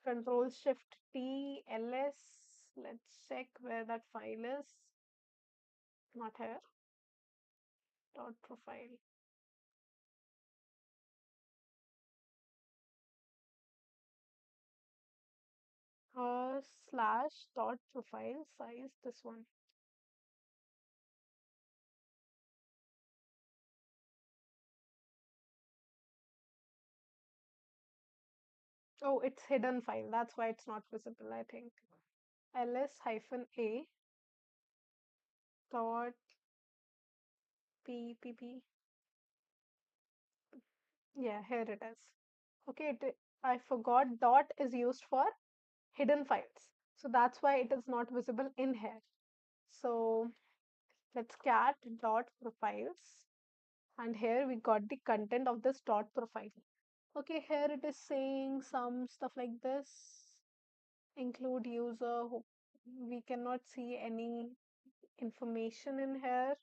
Control Shift T ls. Let's check where that file is. Not here. Dot profile. Slash dot profile size. This one. Oh, it's hidden file. That's why it's not visible, I think. ls hyphen a dot ppp. Yeah, here it is. Okay, I forgot dot is used for hidden files. So that's why it is not visible in here. So let's cat dot profiles. And here we got the content of this dot profile. Okay, here it is saying some stuff like this. Include user. We cannot see any information in here.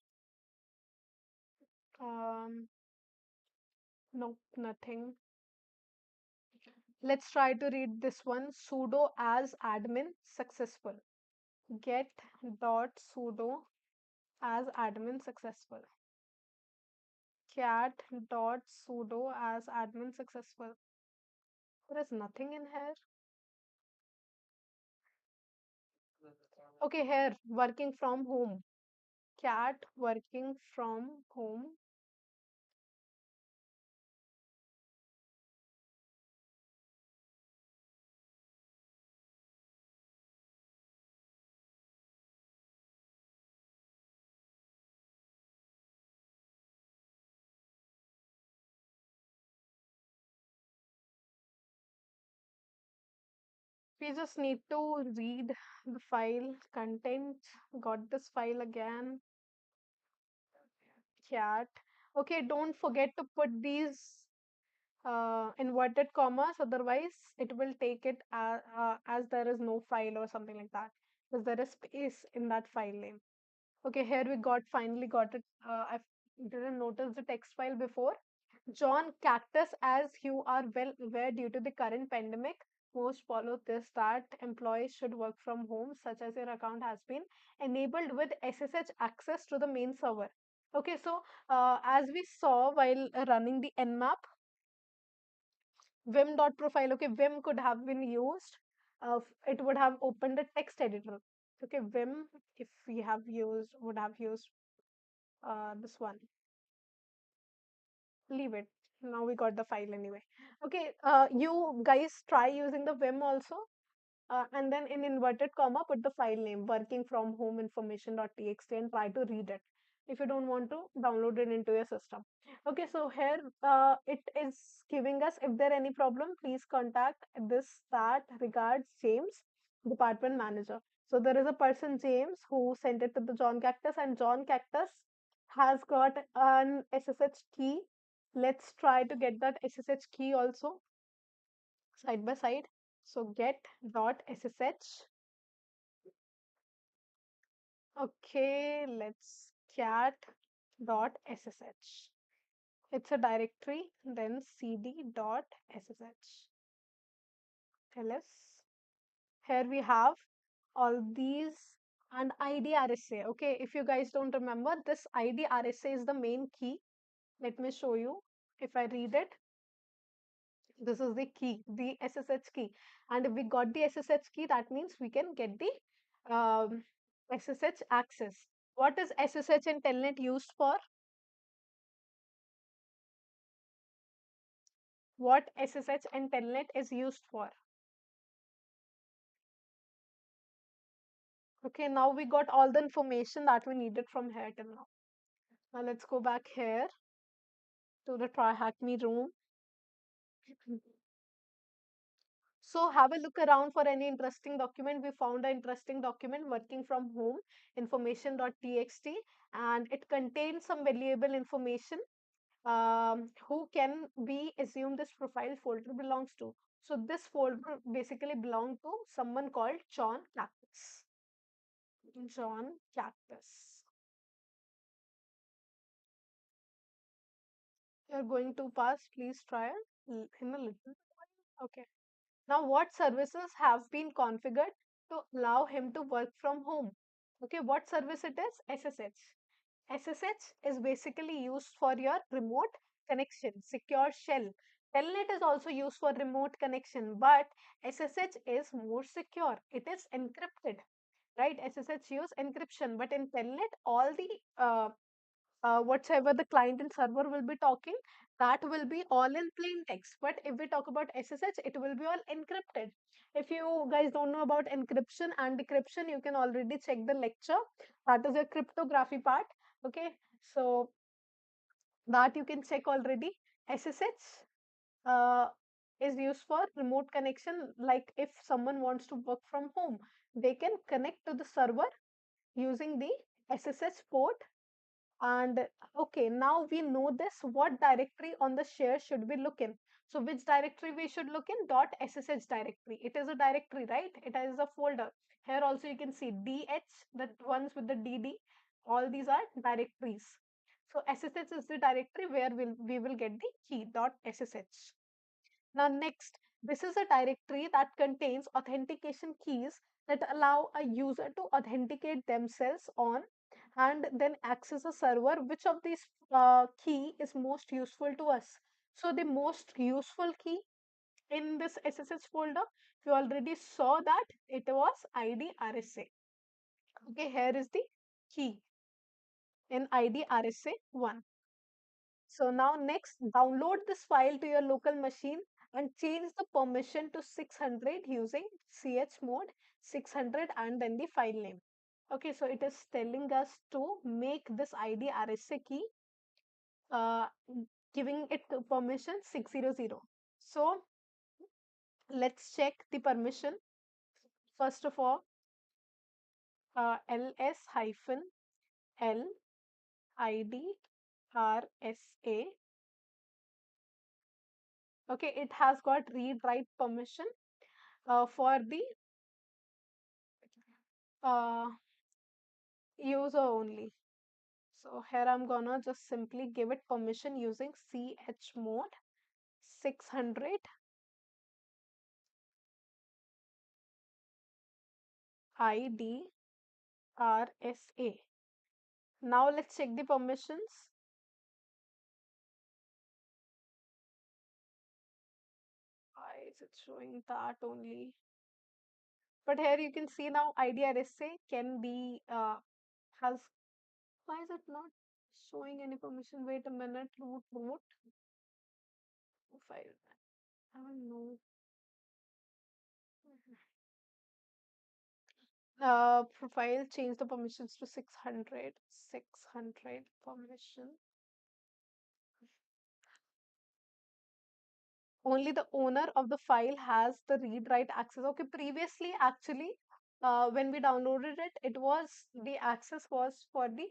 No, nothing. Let's try to read this one. Sudo as admin successful. Get dot sudo as admin successful. Cat dot sudo as admin successful. There is nothing in here. Okay, here working from home. Cat working from home. We just need to read the file content. Got this file again. Cat. Okay, don't forget to put these inverted commas, otherwise it will take it as there is no file or something like that, because there is space in that file name. Okay, here we finally got it. I didn't notice the text file before. John Cactus, as you are well aware, due to the current pandemic, most follow this that employees should work from home, such as your account has been enabled with SSH access to the main server. Okay, so as we saw while running the nmap, vim dot profile. Okay, vim could have been used. It would have opened a text editor. Okay, vim, if we have used, would have used this one. Leave it. Now we got the file anyway. Okay, you guys try using the vim also. And then in inverted comma, put the file name working from home information.txt and try to read it if you don't want to download it into your system. Okay, so here it is giving us if there any problem, please contact this that regards James, department manager. So there is a person, James, who sent it to the John Cactus, and John Cactus has got an SSH key. Let's try to get that SSH key also side by side. So get dot ssh. Okay, let's cat dot ssh. It's a directory, then cd dot ssh. ls. Here we have all these and ID RSA. Okay, if you guys don't remember, this ID RSA is the main key. Let me show you. If I read it, this is the key, the SSH key. And if we got the SSH key, that means we can get the SSH access. What is SSH and Telnet used for? What SSH and Telnet is used for? Okay, now we got all the information that we needed from here till now. Now let's go back here to the Try Hack Me room. So have a look around for any interesting document. We found an interesting document working from home, information.txt, and it contains some valuable information. Who can be assumed this profile folder belongs to? So this folder basically belonged to someone called John Cactus. John Cactus. You're going to pass, please try in a little. Okay. Now, what services have been configured to allow him to work from home? Okay, what service it is? SSH. SSH is basically used for your remote connection, secure shell. Telnet is also used for remote connection, but SSH is more secure. It is encrypted, right? SSH use encryption, but in Telnet, all the whatsoever the client and server will be talking, that will be all in plain text. But if we talk about SSH, it will be all encrypted. If you guys don't know about encryption and decryption, you can already check the lecture. That is your cryptography part. Okay, so that you can check already. SSH uh, is used for remote connection. Like if someone wants to work from home, they can connect to the server using the SSH port. And okay, now we know this, what directory on the share should we look in? So which directory we should look in? .ssh directory. It is a directory, right? It is a folder. Here also you can see dh, the ones with the dd. All these are directories. So ssh is the directory where we will get the key .ssh. Now, next, this is a directory that contains authentication keys that allow a user to authenticate themselves on and then access a server. Which of these key is most useful to us? So, the most useful key in this SSH folder, we already saw that it was ID RSA. Okay, here is the key in ID RSA 1. So now next, download this file to your local machine and change the permission to 600 using chmod 600 and then the file name. Okay, so it is telling us to make this ID RSA key, uh, giving it permission 600. So let's check the permission. First of all, ls hyphen l id rsa. Okay, it has got read write permission for the uh, user only. So here I'm gonna just simply give it permission using chmod 600 ID RSA. Now let's check the permissions. Why is it showing that only? But here you can see now ID RSA can be has. Why is it not showing any permission? Wait a minute. Root file. I don't know. Profile change the permissions to 600. 600 permission. Only the owner of the file has the read write access. Okay, previously actually when we downloaded it, it was the access was for the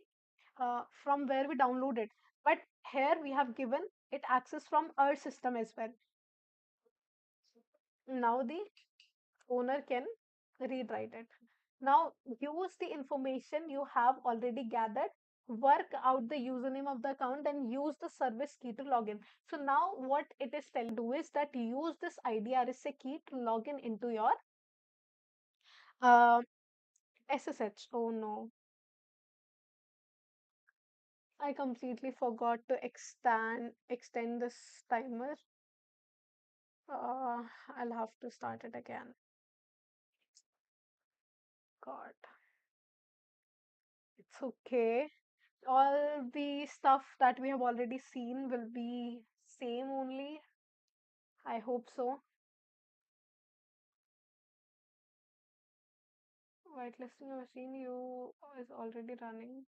from where we downloaded, but here we have given it access from our system as well. Now the owner can read write it. Now use the information you have already gathered work out the username of the account and use the service key to log in. So now what it is telling do is that use this IDRSA key to log in into your uh, SSH. Oh no, I completely forgot to extend this timer. Uh, I'll have to start it again. God, it's okay. All the stuff that we have already seen will be same only. I hope so. Whitelisting a machine you is already running.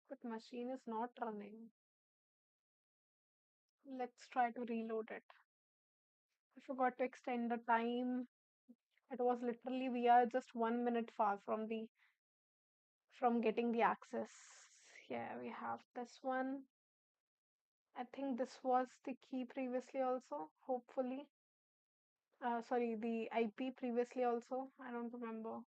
But machine is not running. Let's try to reload it. I forgot to extend the time. It was literally we are just 1 minute far from getting the access. Yeah, we have this one. I think this was the key previously also, hopefully. Sorry, the IP previously also. I don't remember.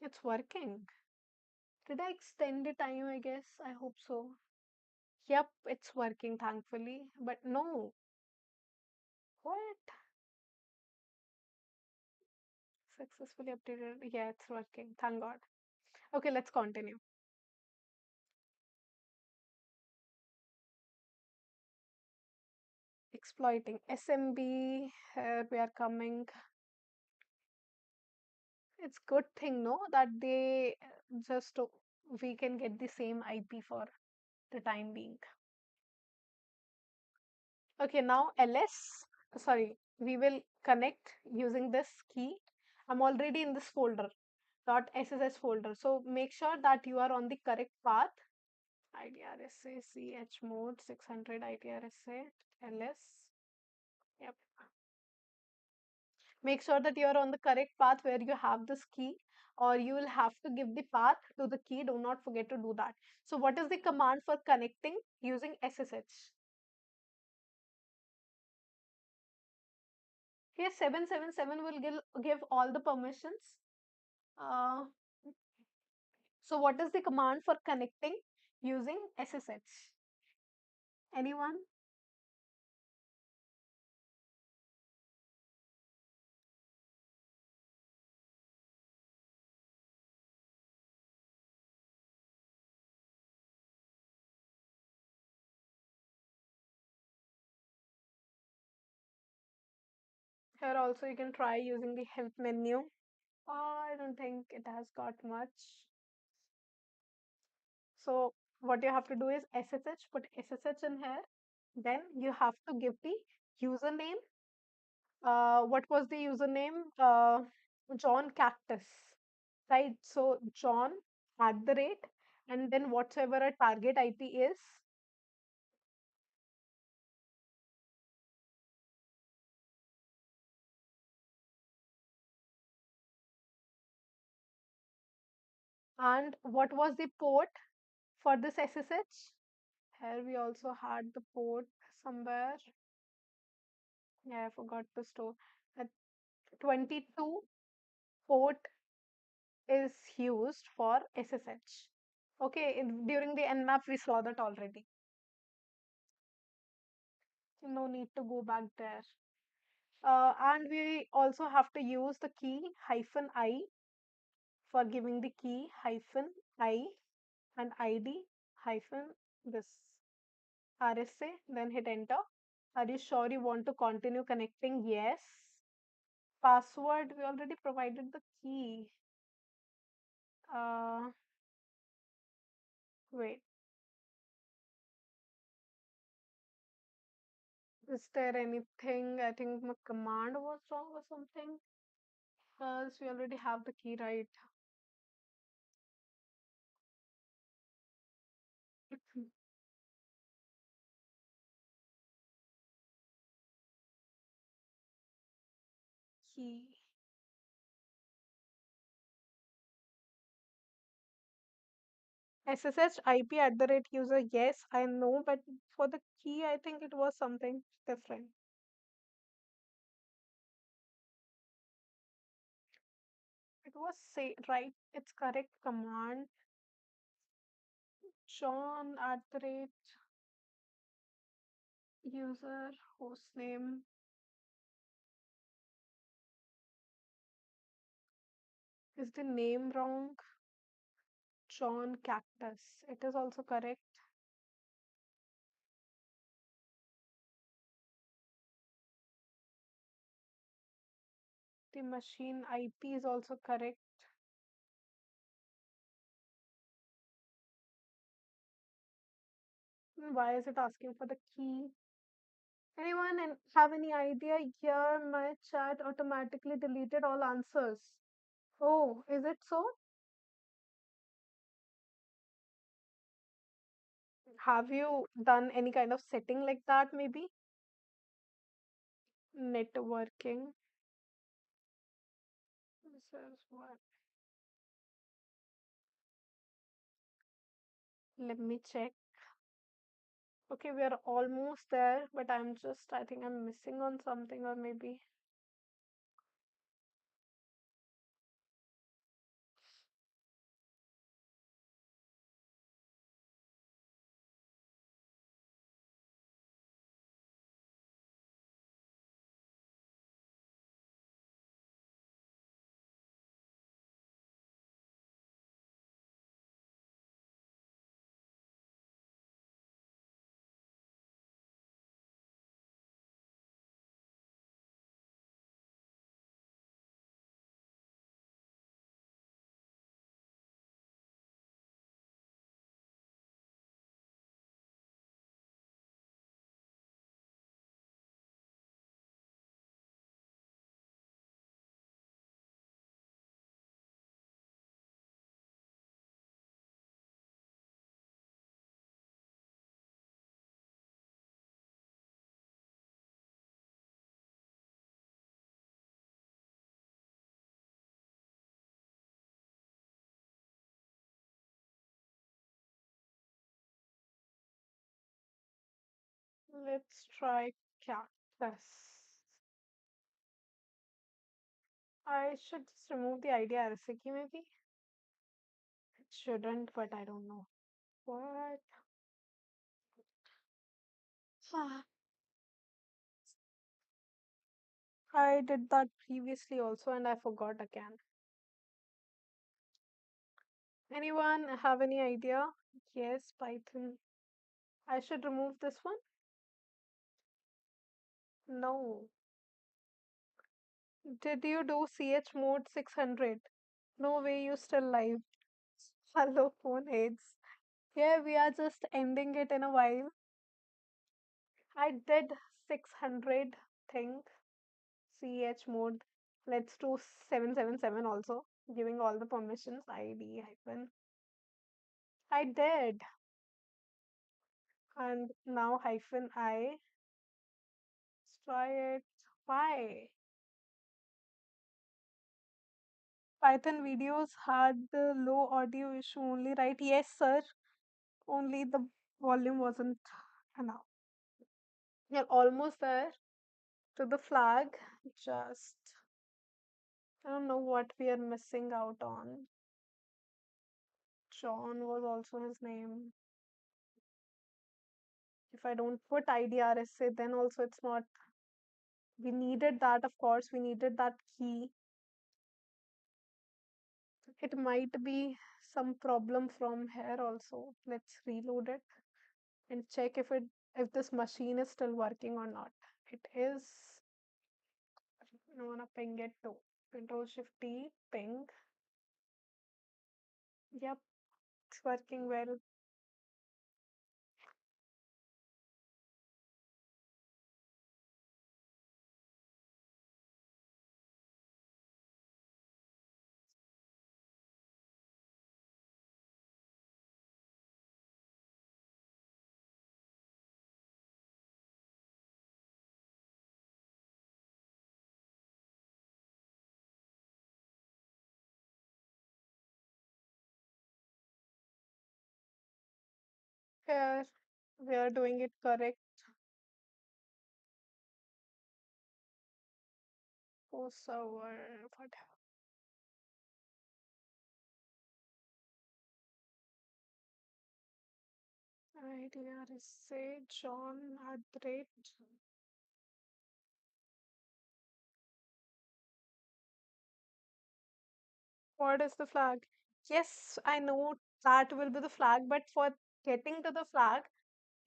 It's working. Did I extend the time, I guess? I hope so. Yep, it's working, thankfully. But no. What? Successfully updated. Yeah, it's working. Thank God. Okay, let's continue. Exploiting SMB. Here we are coming. It's good thing, no, that they just we can get the same IP for the time being. Okay, now ls, sorry, we will connect using this key. I'm already in this folder, .sss folder. So make sure that you are on the correct path. IDRSA, chmod 600 IDRSA, ls. Yep. Make sure that you are on the correct path where you have this key, or you will have to give the path to the key. Do not forget to do that. So what is the command for connecting using SSH? Here 777 will give all the permissions. Uh, so what is the command for connecting using SSH? Anyone? Here also you can try using the help menu. I don't think it has got much. So what you have to do is SSH, put SSH in here. Then you have to give the username. What was the username? John Cactus, right? So John at the rate, and then whatever a target IP is, and what was the port for this SSH? Here we also had the port somewhere. Yeah, I forgot to store. At 22 port is used for SSH. Okay, during the Nmap we saw that already. No need to go back there. And we also have to use the key -I for giving the key -I and ID hyphen this RSA, then hit enter. Are you sure you want to continue connecting? Yes. Password, we already provided the key. Uh, Wait, is there anything? I think my command was wrong or something. Because we already have the key, right? Key. SSH IP @user, yes, I know, but for the key, I think it was something different. It was say right, it's correct command. John @user hostname. Is the name wrong? John Cactus. It is also correct. The machine IP is also correct. Why is it asking for the key? Anyone have any idea? Here, my chat automatically deleted all answers. Oh, is it so? Have you done any kind of setting like that, maybe? Networking. This is what. Let me check. Okay, we are almost there, but I think I'm missing on something, or maybe. Let's try cactus. I should just remove the ID RSA key, maybe? It shouldn't, but I don't know. What? I did that previously also and I forgot again. Anyone have any idea? Yes, Python. I should remove this one? No. Did you do CH mode 600? No way, you still live. Hello, phone heads. Yeah, we are just ending it in a while. I did 600 thing. CH mode. Let's do 777 also. Giving all the permissions. ID hyphen. I did. And now hyphen I. Let's try it. Why? Python videos had the low audio issue only, right? Yes, sir. Only the volume wasn't enough. You're almost there to the flag. Just, I don't know what we are missing out on. John was also his name. If I don't put IDRSA, then also it's not. We needed that, of course, we needed that key. It might be some problem from here also. Let's reload it and check if this machine is still working or not. It is. I wanna ping it too. Control Shift T, ping. Yep, it's working well. Here we are doing it correct. Post server, what idea is say John at the rate. What is the flag? Yes, I know that will be the flag, but for getting to the flag,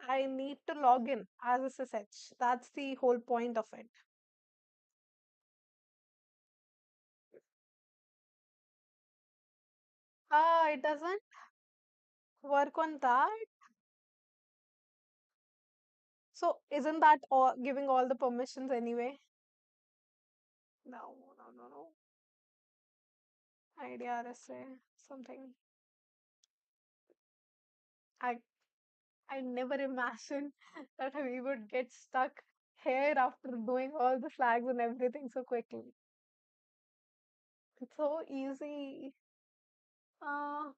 I need to log in as SSH. That's the whole point of it. Ah, it doesn't work on that. So isn't that all, giving all the permissions anyway? No, no, no, no. ID RSA something. I I never imagined that we would get stuck here after doing all the flags and everything so quickly. It's so easy. Uh,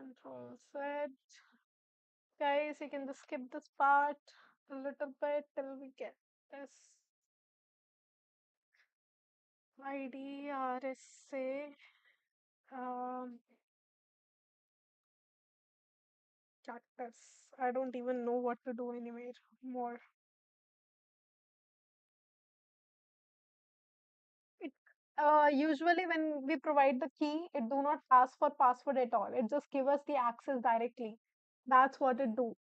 Control Z. Guys, you can just skip this part a little bit till we get this ID RSA. Um, Cactus. I don't even know what to do anywhere more. It usually when we provide the key, it do not ask for password at all. It just give us the access directly. That's what it do.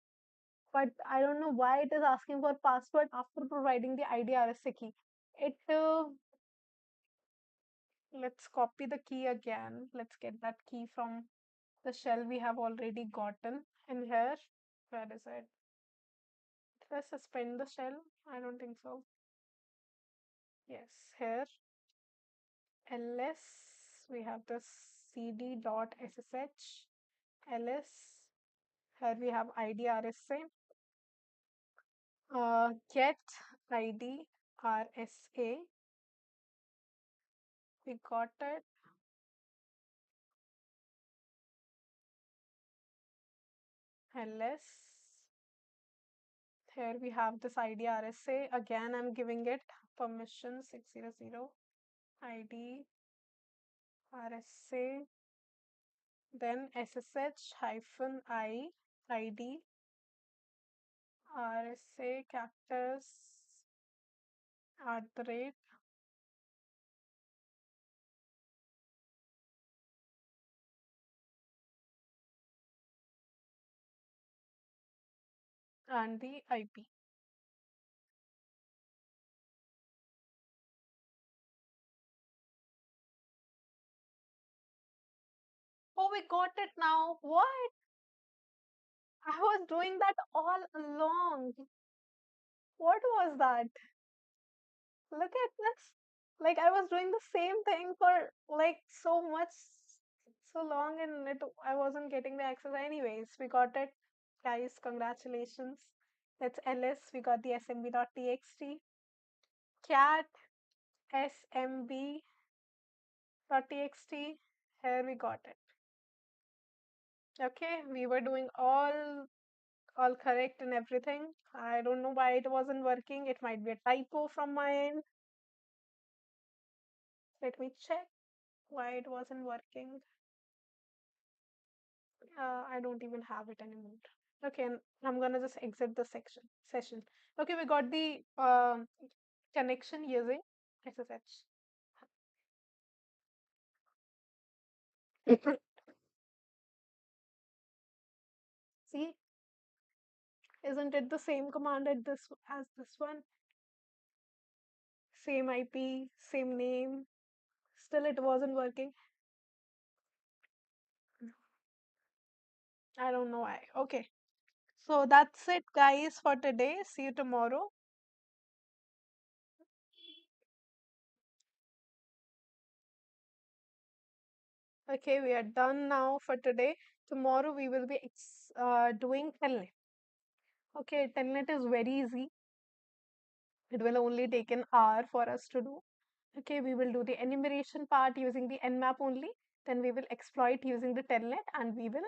But I don't know why it is asking for password after providing the ID RSA key. It Let's copy the key again. Let's get that key from the shell we have already gotten. And here, where is it? Did I suspend the shell? I don't think so. Yes, here ls we have this cd dot ssh ls. Here we have id rsa. Get id rsa. We got it. Ls. Here we have this id rsa. Again, I'm giving it permission 600 id rsa. Then ssh hyphen I id rsa cactus at the rate and the IP. Oh, we got it now. What? I was doing that all along. What was that? Look at this. Like I was doing the same thing for like so much, so long, and I wasn't getting the access. Anyways, we got it, guys. Congratulations. That's ls. We got the smb.txt. Cat smb.txt. Here we got it. Okay, we were doing all correct and everything. I don't know why it wasn't working. It might be a typo from my end. Let me check why it wasn't working. I don't even have it anymore. Okay, and I'm gonna just exit the session. Okay, we got the connection using SSH. See, isn't it the same command at this as this one? Same IP, same name. Still, it wasn't working. I don't know why. Okay. So that's it, guys, for today. See you tomorrow. Okay, we are done now for today. Tomorrow we will be doing telnet. Okay, telnet is very easy. It will only take an hour for us to do. Okay, we will do the enumeration part using the nmap only. Then we will exploit using the telnet, and we will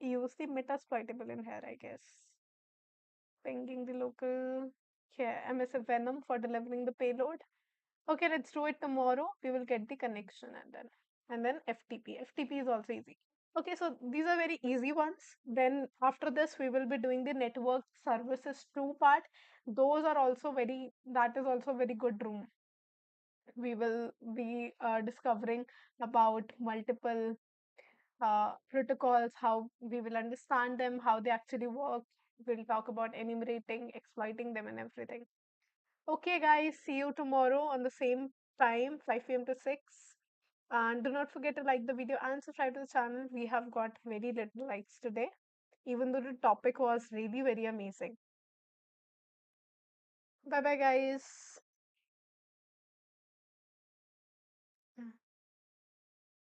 use the metasploitable in here, I guess. Pinging the local here, MSF Venom for delivering the payload. Okay, let's do it tomorrow. We will get the connection and then FTP. FTP is also easy. Okay, so these are very easy ones. Then after this, we will be doing the network services 2 part. Those are also that is also very good room. We will be discovering about multiple protocols, how we will understand them, how they actually work. We'll talk about enumerating, exploiting them, and everything. Okay, guys, see you tomorrow on the same time, 5 p.m. to 6. And do not forget to like the video and subscribe to the channel. We have got very little likes today, even though the topic was really very amazing. Bye bye, guys.